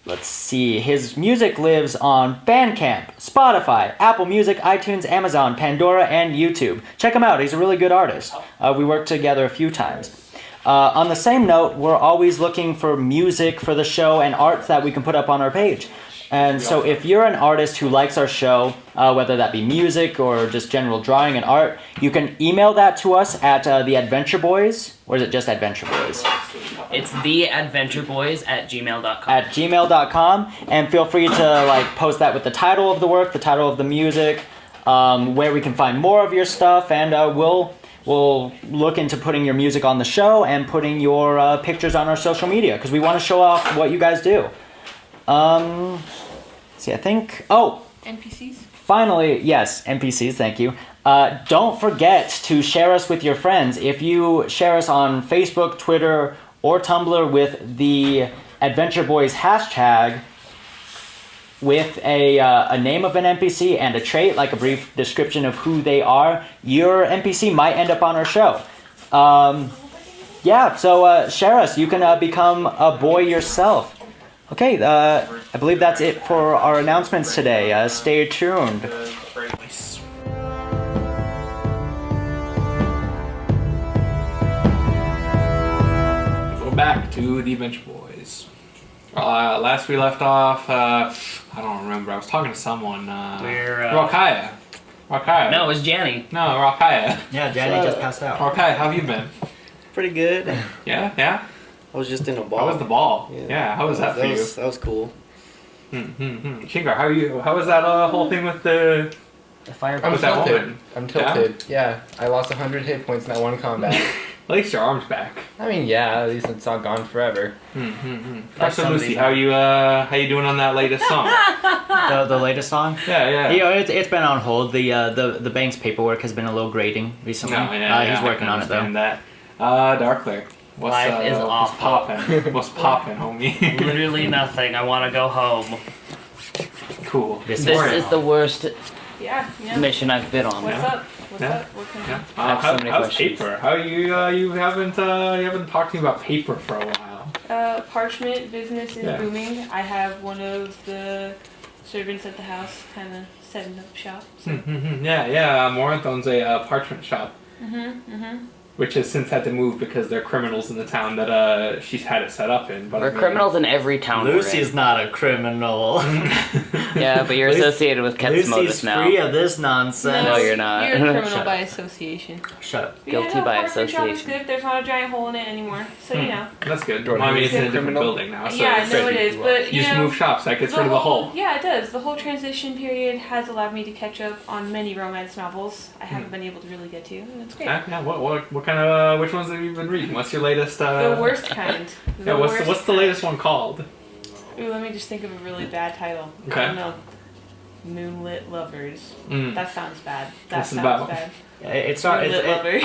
Let's see, his music lives on Bandcamp, Spotify, Apple Music, iTunes, Amazon, Pandora, and YouTube. Check him out, he's a really good artist. We worked together a few times. On the same note, we're always looking for music for the show and art that we can put up on our page. And so if you're an artist who likes our show, whether that be music or just general drawing and art, you can email that to us at the Adventure Boys, or is it just Adventure Boys? It's theadventureboys@gmail.com. At gmail.com, and feel free to like post that with the title of the work, the title of the music, where we can find more of your stuff, and we'll look into putting your music on the show and putting your pictures on our social media, because we want to show off what you guys do. See, I think... Oh! NPCs? Finally, yes, NPCs, thank you. Don't forget to share us with your friends. If you share us on Facebook, Twitter, or Tumblr with the Adventure Boys hashtag with a name of an NPC and a trait, like a brief description of who they are, your NPC might end up on our show. Yeah, so share us. You can become a boy yourself. Okay, I believe that's it for our announcements today. Stay tuned. Go back to the Adventure Boys. Last we left off, I don't remember. I was talking to someone. Rakaya. No, it was Janny. No, Rakaya. Yeah, Danny just passed out. Rakaya, how have you been? Pretty good. Yeah? I was just in a ball. How was the ball? Yeah, how was that for you? That was cool. Chingar, how was that whole thing with the fire? I'm with that tilted. woman? I'm tilted. Yeah, I lost 100 hit points in that one combat. At least your arm's back. I mean, yeah, at least it's not gone forever. Professor Lucy, how you doing on that latest song? The latest song. Yeah. You know, it's been on hold. The bank's paperwork has been a little grating recently. He's working on it though. That. Darkleer. Life is awful. Poppin'? What's poppin', homie? Literally nothing. I want to go home. Cool. This is the worst Yeah. mission I've been on. What's up? What's Yeah. up? What can I Yeah. I have so many how's questions. paper? How you haven't talked to me about paper for a while. Parchment business is Yeah. booming. I have one of the servants at the house kind of setting up shop. So. Yeah. Morinth owns a parchment shop, Mm-hmm. which has since had to move because there are criminals in the town that she's had it set up in. But We're criminals in every town. Lucy's not a criminal. Yeah, but you're associated with Lucy's Ketsmodus now. free of this nonsense. No, you're not. You're a criminal Shut by up. association. Shut up. Guilty by parchment shop is association. good. There's not a giant hole in it anymore, so you know. That's good. Jordan, Well, I mean, it's in a is it different criminal? building now, so Yeah, I know it is, but you you just know, move shops. That gets rid of the hole. Yeah, it does. The whole transition period has allowed me to catch up on many romance novels I haven't been able to really get to, and it's great. Yeah. What kind of which ones have you been reading? What's your latest? The worst kind. Yeah. What's the latest one called? Ooh, let me just think of a really bad title. Okay. I don't know. Moonlit Lovers. Mm. That sounds bad. That What's it sounds about? bad. It's not. Moonlit Lovers.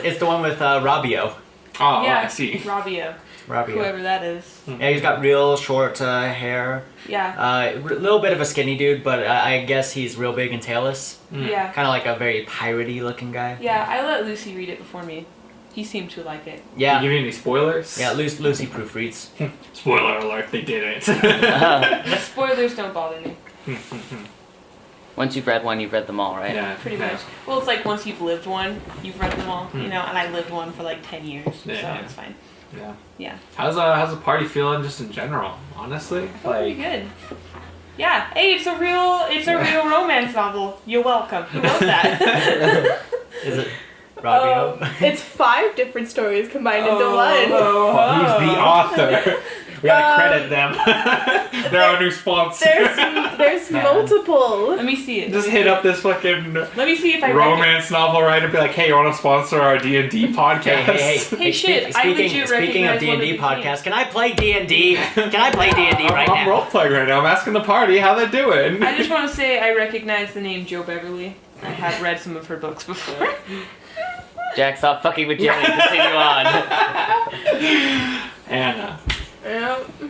It's the one with Rabio. Oh, Yeah, I see. Rabio. Rabio. Whoever that is. Yeah, he's got real short hair. Yeah. A little bit of a skinny dude, but I guess he's real big and tailless. Yeah. Kind of like a very piratey looking guy. Yeah, I let Lucy read it before me. He seemed to like it. Did you Yeah. give me any spoilers? Yeah, Lucy proofreads. Spoiler alert! They did it. Spoilers don't bother me. Once you've read one, you've read them all, right? Yeah. Pretty much. Well, it's like once you've lived one, you've read them all, Hmm. you know, and I lived one for like 10 years, so Yeah. it's fine. Yeah. Yeah. How's the party feeling just in general? Honestly, I feel pretty good. Yeah. Hey, it's a real romance novel. You're welcome. Who wrote that? Is it Rabio? It's 5 different stories combined into one. Who's the author? We gotta credit them. They're our new sponsor. There's multiple. Let me see it. Just hit up this fucking Let me see if I romance novel writer and be like, "Hey, you want to sponsor our D&D podcast?" Hey, Hey, shit, I legit speaking of recognize one of D&D the podcast, teams. can I play D&D? Can I play D&D right I'm now? role playing right now. I'm asking the party how they doing. I just want to say I recognize the name Jo Beverly. I have read some of her books before. Jack, stop fucking with Jenny. Continue on. Anna.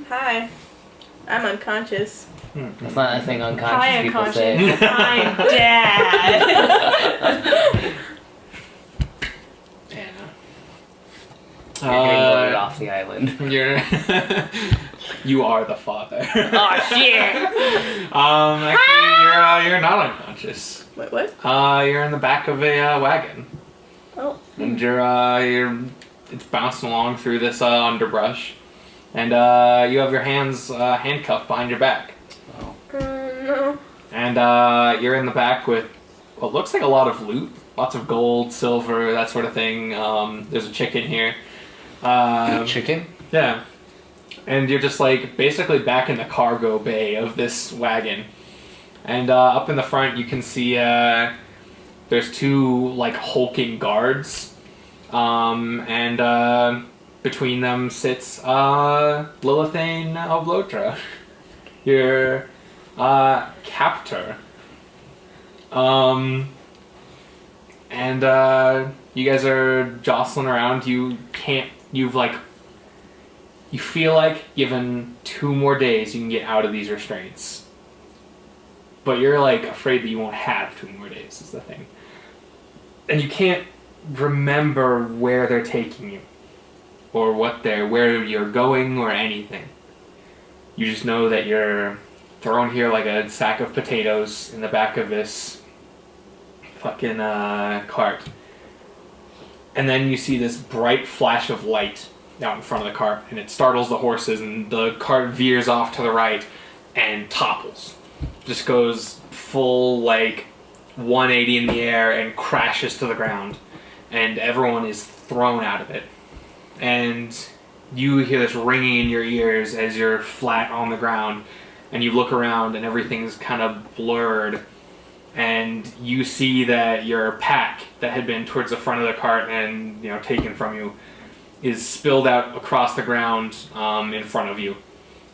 Hi. I'm unconscious. That's not a thing Hi, unconscious people unconscious. say. I'm Dad. You're getting voted off the island. You are the father. Oh shit! Actually, you're not unconscious. Wait, what? You're in the back of a wagon, Oh. and it's bouncing along through this underbrush, and you have your hands handcuffed behind your back, No. and you're in the back with what looks like a lot of loot, lots of gold, silver, that sort of thing. There's a chicken here. Chicken? Yeah. And you're just like basically back in the cargo bay of this wagon. And up in the front you can see there's 2 like hulking guards. And between them sits Lilithane Oblotra, your captor. And you guys are jostling around. You feel like given 2 more days you can get out of these restraints. But you're like afraid that you won't have 2 more days is the thing. And you can't remember where they're taking you. Or where you're going or anything. You just know that you're thrown here like a sack of potatoes in the back of this fucking cart. And then you see this bright flash of light out in front of the cart, and it startles the horses, and the cart veers off to the right and topples. Just goes full like 180 in the air and crashes to the ground, and everyone is thrown out of it. And you hear this ringing in your ears as you're flat on the ground, and you look around and everything's kind of blurred, and you see that your pack that had been towards the front of the cart and taken from you is spilled out across the ground in front of you.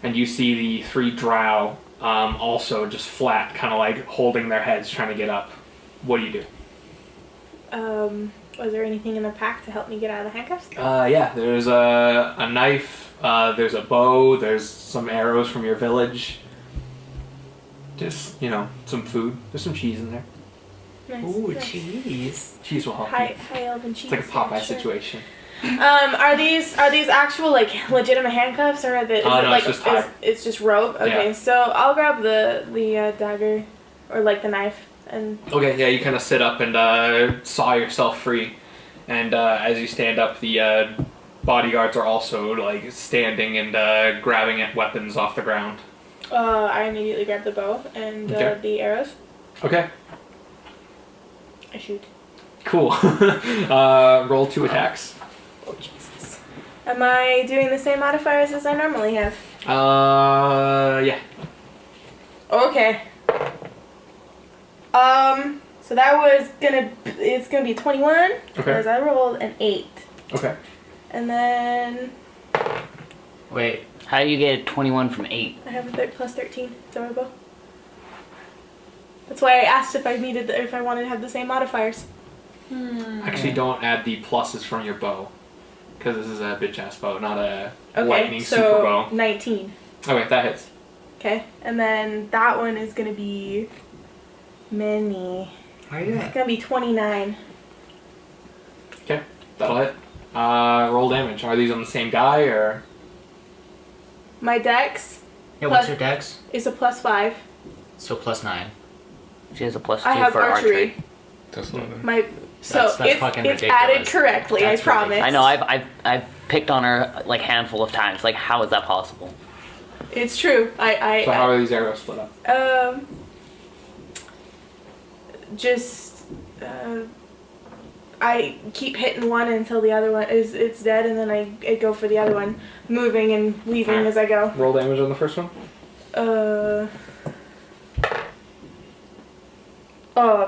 And you see the 3 drow also just flat, kind of like holding their heads, trying to get up. What do you do? Was there anything in the pack to help me get out of the handcuffs? Yeah, there's a knife, there's a bow, there's some arrows from your village. Just, some food. There's some cheese in there. Nice. Ooh, nice. cheese. Cheese will help High you. elven cheese. It's like a Popeye yeah, sure. situation. Are these actual like legitimate handcuffs or are No, it's just tie. it's just rope? Okay, Yeah. so I'll grab the dagger or like the knife and Okay, yeah, you kind of sit up and saw yourself free. And as you stand up, the bodyguards are also like standing and grabbing at weapons off the ground. I immediately grab the bow and Okay. the arrows. Okay, I shoot. cool. Roll 2 attacks. Oh Jesus! Am I doing the same modifiers as I normally have? Yeah. Okay. So that was it's gonna be 21 because I rolled an 8, Okay. and then Wait. How do you get 21 from 8? I have a plus 13 to my bow. That's why I asked if I wanted to have the same modifiers. Actually, don't add the pluses from your bow. Because this is a bitch ass bow, not a Okay, lightning so super bow. 19. Okay, that hits. Okay, and then that one is gonna be many. It's gonna be 29. Okay, that'll hit. Roll damage. Are these on the same guy or? My dex Yeah, what's your dex? is a plus 5. So +9. She has a +2 I have for archery. That's 11. That's It's fucking added ridiculous. correctly. That's I promise. I know. I've picked on her like handful of times. Like, how is that possible? It's true. So how are these arrows split up? Just I keep hitting one until the other one it's dead, and then I go for the other one, moving and leaving Alright. as I go. Roll damage on the first one.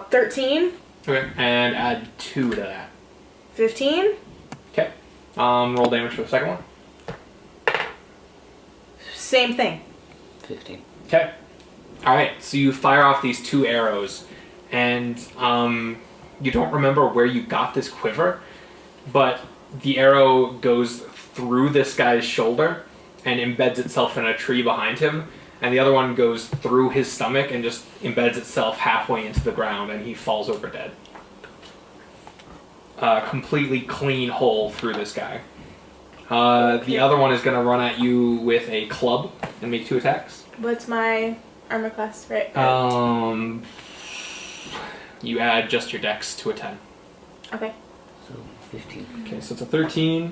13, Okay, and add 2 to that. 15, Okay. Roll damage for the second one. same thing. 15. Okay. Alright, so you fire off these 2 arrows, and you don't remember where you got this quiver, but the arrow goes through this guy's shoulder and embeds itself in a tree behind him, and the other one goes through his stomach and just embeds itself halfway into the ground, and he falls over dead. Completely clean hole through this guy. The other one is going to run at you with a club and make 2 attacks. What's my armor class, right? You add just your dex to a 10. Okay. So 15. Okay, so it's a 13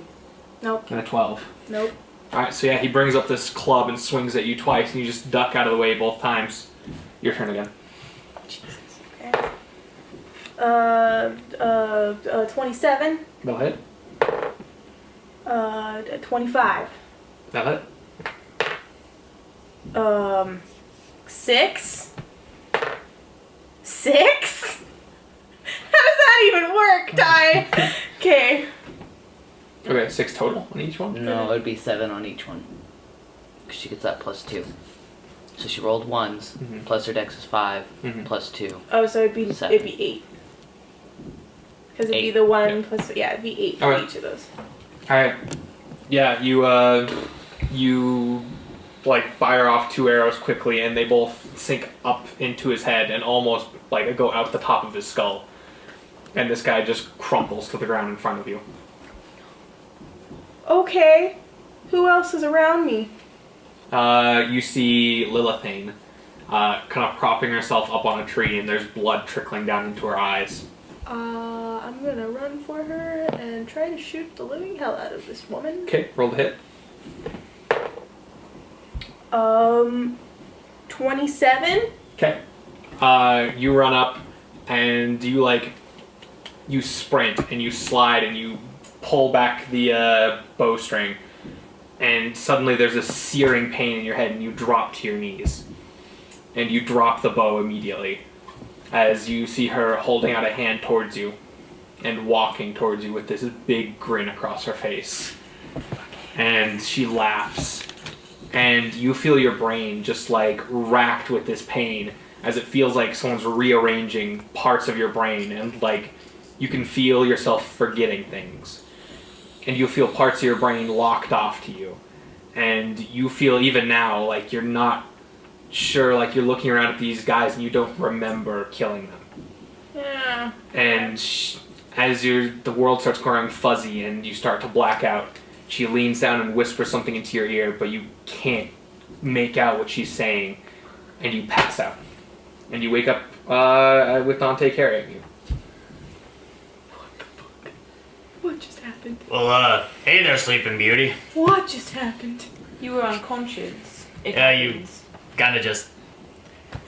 Nope. and a 12. Nope. Alright, so yeah, he brings up this club and swings at you twice, and you just duck out of the way both times. Your turn again. Jesus. Okay. 27. That'll hit. 25. That'll hit. 6. 6? How does that even work, Ty? Okay. Okay, 6 total on each one? No, it would be 7 on each one. 'Cause she gets that +2. So she rolled 1s, plus her dex is 5, +2. Oh, so it'd be 7. 8. Because it'd be 8. the 1 Yeah. plus, yeah, it'd be 8 for Alright. each of those. Alright. Yeah, you like fire off 2 arrows quickly, and they both sink up into his head and almost like go out the top of his skull. And this guy just crumples to the ground in front of you. Okay. Who else is around me? You see Lilithane kind of propping herself up on a tree, and there's blood trickling down into her eyes. I'm gonna run for her and try to shoot the living hell out of this woman. Okay, roll the hit. 27? Okay. You run up, and you sprint, and you slide, and you pull back the bowstring, and suddenly there's a searing pain in your head, and you drop to your knees. And you drop the bow immediately, as you see her holding out a hand towards you, and walking towards you with this big grin across her face. And she laughs, and you feel your brain just like racked with this pain as it feels like someone's rearranging parts of your brain, and like you can feel yourself forgetting things, and you feel parts of your brain locked off to you, and you feel even now like you're not sure, like you're looking around at these guys and you don't remember killing them. Yeah. And as the world starts growing fuzzy and you start to black out, she leans down and whispers something into your ear, but you can't make out what she's saying, and you pass out. And you wake up with Dante carrying you. What just happened? Well, hey there, Sleeping Beauty. What just happened? You were unconscious. It Yeah, you happens. kind of just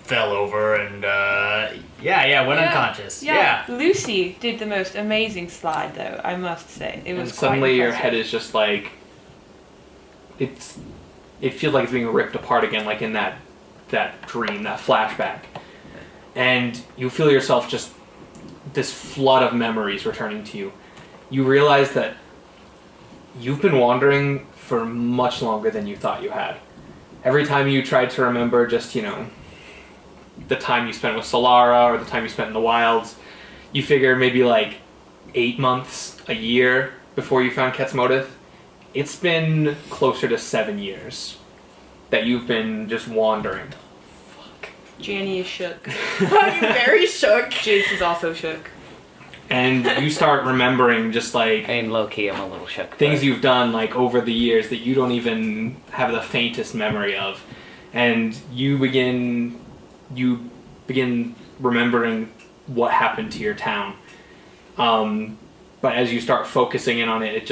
fell over and, went unconscious. Yeah. Lucy did the most amazing slide, though, I must say. It was And suddenly quite your impressive. head is just like, it feels like it's being ripped apart again, like in that dream, that flashback. And you feel yourself just, this flood of memories returning to you. You realize that you've been wandering for much longer than you thought you had. Every time you tried to remember just, the time you spent with Solara or the time you spent in the wilds, you figure maybe like 8 months, a year before you found Ketzmodith. It's been closer to 7 years that you've been just wandering. Janny is shook. I'm very shook. Jace is also shook. And you start remembering just like I mean, low key, I'm a little shook. things but- you've done like over the years that you don't even have the faintest memory of. And you begin remembering what happened to your town. But as you start focusing in on it,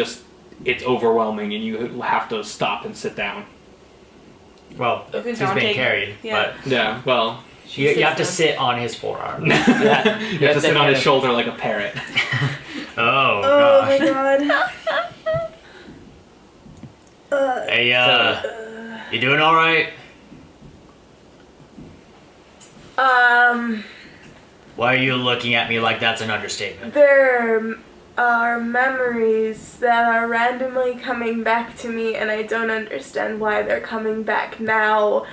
it's overwhelming, and you have to stop and sit down. Well, Who's she's Dante? being carried, Yeah. Yeah, well, you have to sit on his forearm. you have to sit on his shoulder like a parrot. Oh, Oh gosh. my god. Hey, you doing alright? Why are you looking at me like that's an understatement? There are memories that are randomly coming back to me, and I don't understand why they're coming back now.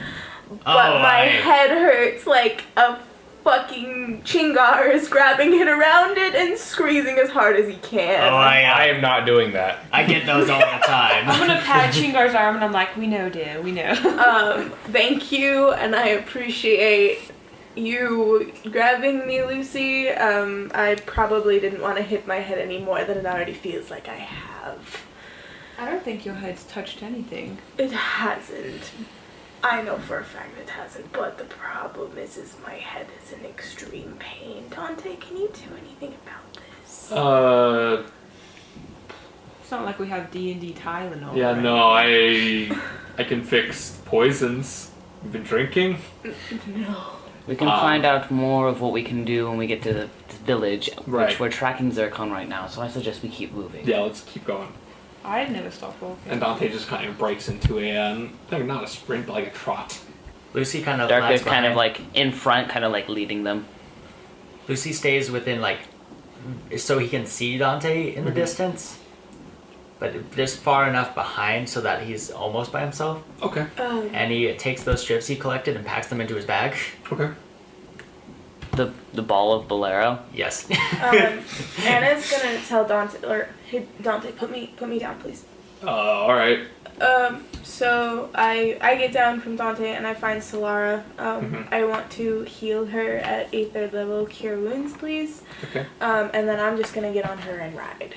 But my head hurts like a fucking Chingar is grabbing it around it and squeezing as hard as he can. Oh, I am not doing that. I get those all the time. I'm gonna pat Chingar's arm and I'm like, we know, dear, we know. Thank you, and I appreciate you grabbing me, Lucy. I probably didn't want to hit my head any more than it already feels like I have. I don't think your head's touched anything. It hasn't. I know for a fact it hasn't, but the problem is my head is in extreme pain. Dante, can you do anything about this? It's not like we have D&D Tylenol. Yeah, right? no, I can fix poisons. You've been drinking? No. We can find out more of what we can do when we get to the village, Right. which we're tracking Zircon right now, so I suggest we keep moving. Yeah, let's keep going. I'd never stop walking. And Dante just kind of breaks into not a sprint, but like a trot. Lucy kind of Darkleer's lags kind of behind. like in front, kind of like leading them. Lucy stays within so he can see Dante in the distance, but just far enough behind so that he's almost by himself. Okay. And he takes those strips he collected and packs them into his bag. Okay. The ball of Bolero. Yes. Anna's gonna tell Dante, or hey, Dante, put me down, please. All right. So I get down from Dante and I find Solara. I want to heal her at 3rd level, cure wounds, please. Okay. And then I'm just gonna get on her and ride,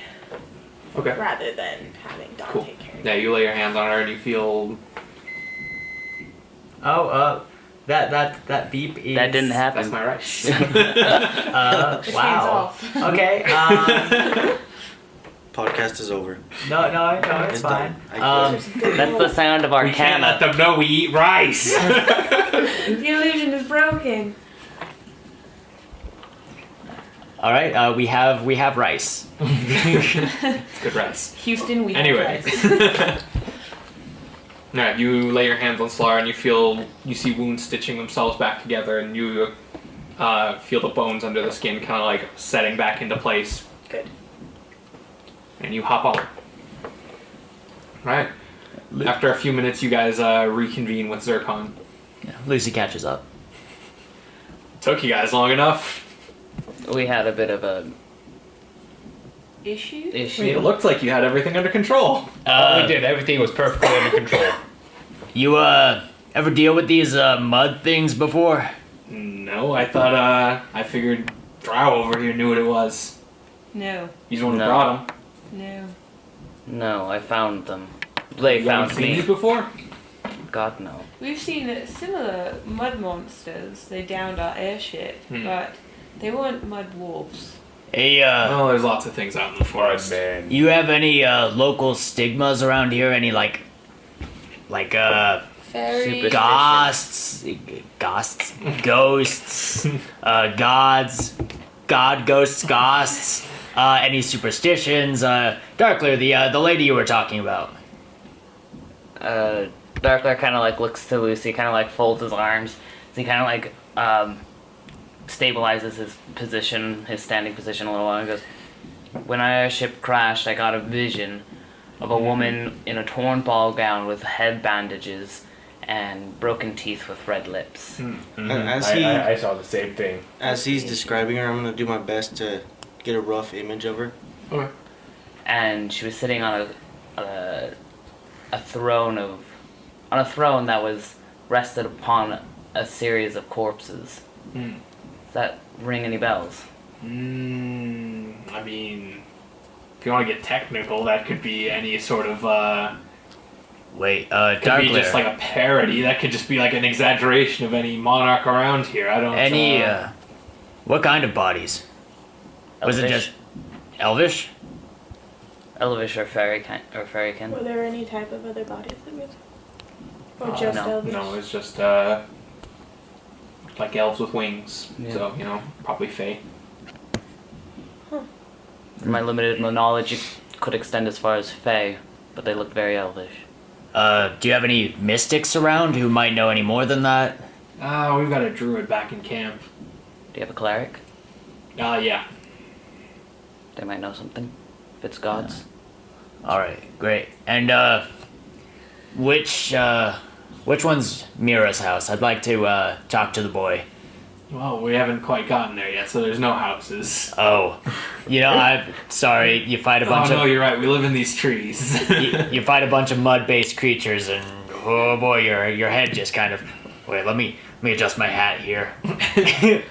Okay. rather than having Dante Cool. carry. Yeah, you lay your hands on her and you feel That beep is... That didn't happen. that's my rice. Hands Wow. off. Okay. Podcast is over. No, it's fine. done. I That's the sound of We can't let Arcana. them know we eat rice. The illusion is broken. All right. We have rice. It's good rice. Houston, we have Anyway. rice. Alright, you lay your hands on Solara and you see wounds stitching themselves back together, and you feel the bones under the skin kind of like setting back into place. Good. And you hop on. Right. After a few minutes, you guys reconvene with Zircon. Yeah, Lucy catches up. Took you guys long enough. We had a bit of a Issue? It looked like you had everything under control. We did. Everything was perfectly under control. You ever deal with these mud things before? No, I thought I figured Drow over here knew what it was. No. He's the one who No. brought them. No. No, I found them. They You haven't found seen me. these before? God no. We've seen similar mud monsters. They downed our airship, but they weren't mud wolves. Hey, Well, there's lots of things out in the Mud forest. man. you have any local stigmas around here? Any like Fairy. Super- ghosts, gods, ghosts, any superstitions? Darkleer, the lady you were talking about. Darkleer kind of like looks to Lucy, kind of like folds his arms. He kind of like stabilizes his position, his standing position a little while, and goes, "When our ship crashed, I got a vision of a woman in a torn ball gown with head bandages and broken teeth with red lips." As I saw the same thing. As he's describing her, I'm gonna do my best to get a rough image of her. Okay. And she was sitting on a throne that was rested upon a series of corpses. Does that ring any bells? I mean, if you want to get technical, that could be any sort of, Wait, could be Darkleer. just like a parody. That could just be like an exaggeration of any monarch around here. I don't Any, what kind of bodies? Was it Elvish? just elvish? Elvish or fairykin? Were there any type of other bodies that moved? Or Uh, just no. elvish? No, it's just, like elves with wings. Yeah. So, probably fae. From my limited knowledge, it could extend as far as fae, but they look very elvish. Do you have any mystics around who might know any more than that? We've got a druid back in camp. Do you have a cleric? Yeah. They might know something. If it's gods. Alright, great. And, which one's Mira's house? I'd like to, talk to the boy. Well, we haven't quite gotten there yet, so there's no houses. Oh. I'm sorry, you fight a bunch Oh, no, of... you're right. We live in these trees. you fight a bunch of mud-based creatures, and oh boy, your head just kind of... Wait, let me adjust my hat here.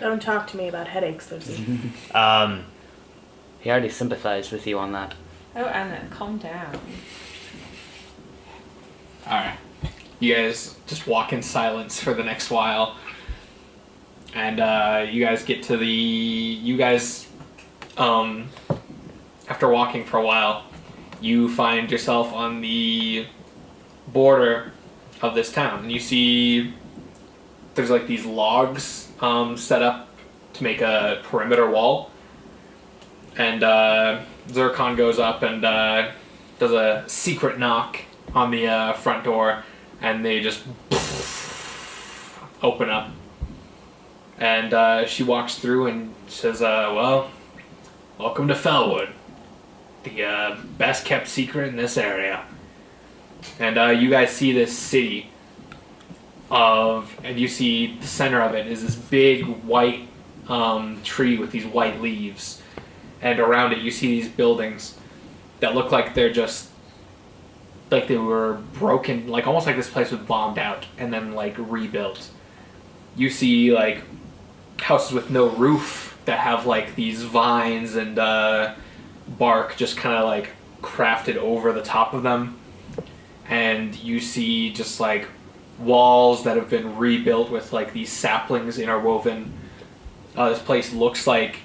Don't talk to me about headaches, Lucy. He already sympathized with you on that. Oh, Anna, calm down. Alright. You guys just walk in silence for the next while. And you guys get to after walking for a while, you find yourself on the border of this town. And you see there's like these logs set up to make a perimeter wall. And Zircon goes up and does a secret knock on the front door, and they just open up. And she walks through and says, well, welcome to Fellwood, the best kept secret in this area. And you guys see this city and you see the center of it is this big white tree with these white leaves. And around it you see these buildings that look like they're just, like they were broken, like almost like this place was bombed out and then like rebuilt. You see like houses with no roof that have like these vines and bark just kind of like crafted over the top of them. And you see just like walls that have been rebuilt with like these saplings interwoven. This place looks like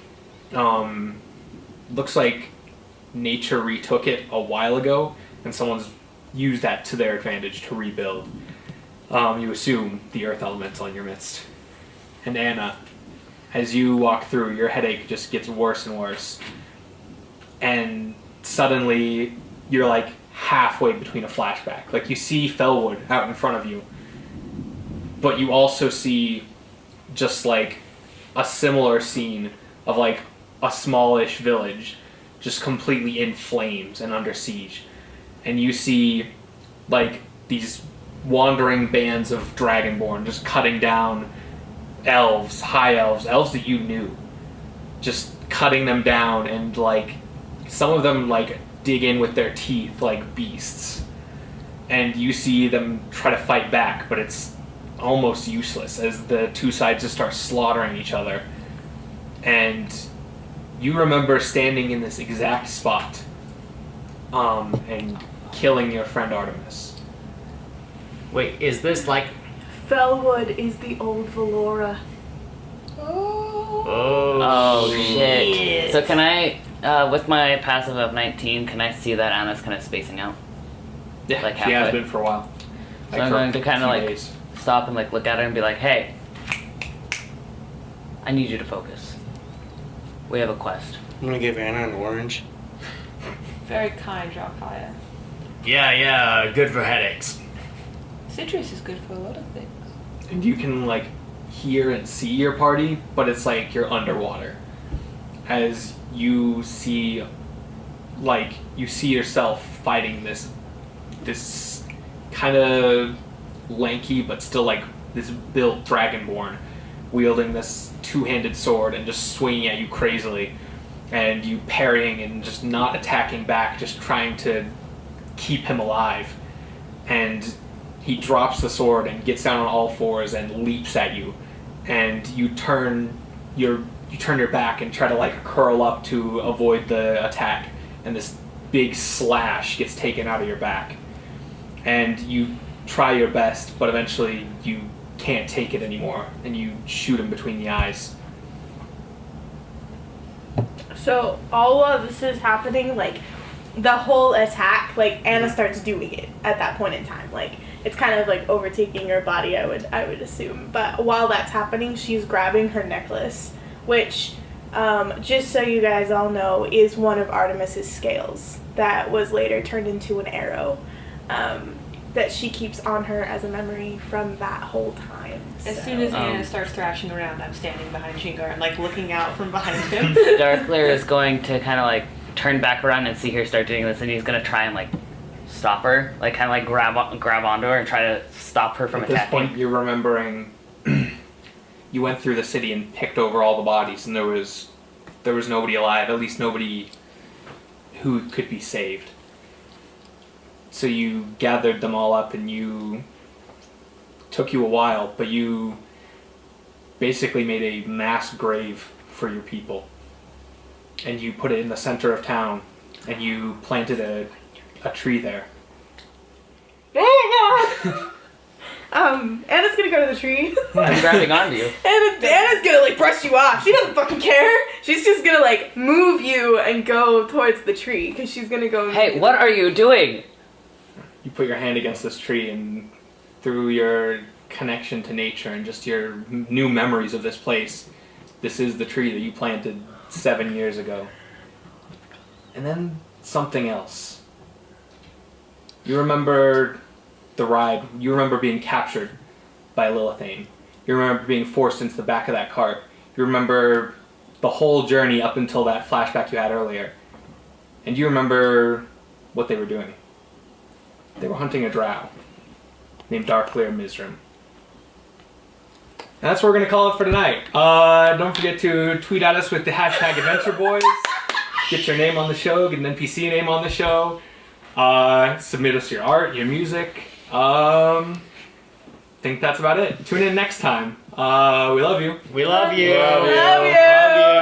nature retook it a while ago and someone's used that to their advantage to rebuild. You assume the earth elemental in your midst. And Anna, as you walk through, your headache just gets worse and worse. And suddenly, you're like halfway between a flashback. Like you see Fellwood out in front of you, but you also see just like a similar scene of like a smallish village just completely in flames and under siege. And you see like these wandering bands of Dragonborn just cutting down elves, high elves that you knew. Just cutting them down, and like some of them like dig in with their teeth like beasts. And you see them try to fight back, but it's almost useless as the two sides just start slaughtering each other. And you remember standing in this exact spot and killing your friend Artemis. Wait, is this like... Fellwood is the old Velora. Oh shit. So can I, with my passive of 19, can I see that Anna's kind of spacing out? Yeah, Like she has halfway. been for a while. So I'm going to kind of like days. stop and like look at her and be like, hey, I need you to focus. We have a quest. I'm gonna give Anna an orange. Very kind, Jokaya. Yeah, good for headaches. Citrus is good for a lot of things. And you can like hear and see your party, but it's like you're underwater. As you see yourself fighting this kind of lanky but still like this built dragonborn wielding this two-handed sword and just swinging at you crazily, and you parrying and just not attacking back, just trying to keep him alive. And he drops the sword and gets down on all fours and leaps at you, and you turn your back and try to like curl up to avoid the attack, and this big slash gets taken out of your back. And you try your best, but eventually you can't take it anymore, and you shoot him between the eyes. So all of this is happening, like the whole attack, like Anna starts doing it at that point in time. Like it's kind of like overtaking her body, I would assume. But while that's happening, she's grabbing her necklace, which just so you guys all know, is one of Artemis's scales that was later turned into an arrow. That she keeps on her as a memory from that whole time. As soon as Anna starts thrashing around, I'm standing behind Chingar and like looking out from behind him. Darkleer is going to kind of like turn back around and see her start doing this, and he's gonna try and like stop her, like kind of like grab onto her and try to stop her from At attacking. this point, you're remembering you went through the city and picked over all the bodies, and there was nobody alive, at least nobody who could be saved. So you gathered them all up, and took you a while, but you basically made a mass grave for your people. And you put it in the center of town, and you planted a tree there. Anna's gonna go to the tree. I'm grabbing onto you. And Anna's gonna like brush you off. She doesn't fucking care. She's just gonna like move you and go towards the tree, because she's gonna go. Hey, what are you doing? You put your hand against this tree, and through your connection to nature and just your new memories of this place, this is the tree that you planted 7 years ago. And then something else. You remember the ride. You remember being captured by Lilithane. You remember being forced into the back of that cart. You remember the whole journey up until that flashback you had earlier. And you remember what they were doing. They were hunting a drow named Darkleer Myzzrim. And that's what we're going to call it for tonight. Don't forget to tweet at us with the hashtag AdventureBoys. Get your name on the show, get an NPC name on the show. Submit us your art, your music. Think that's about it. Tune in next time. We love you. We love you. Love you.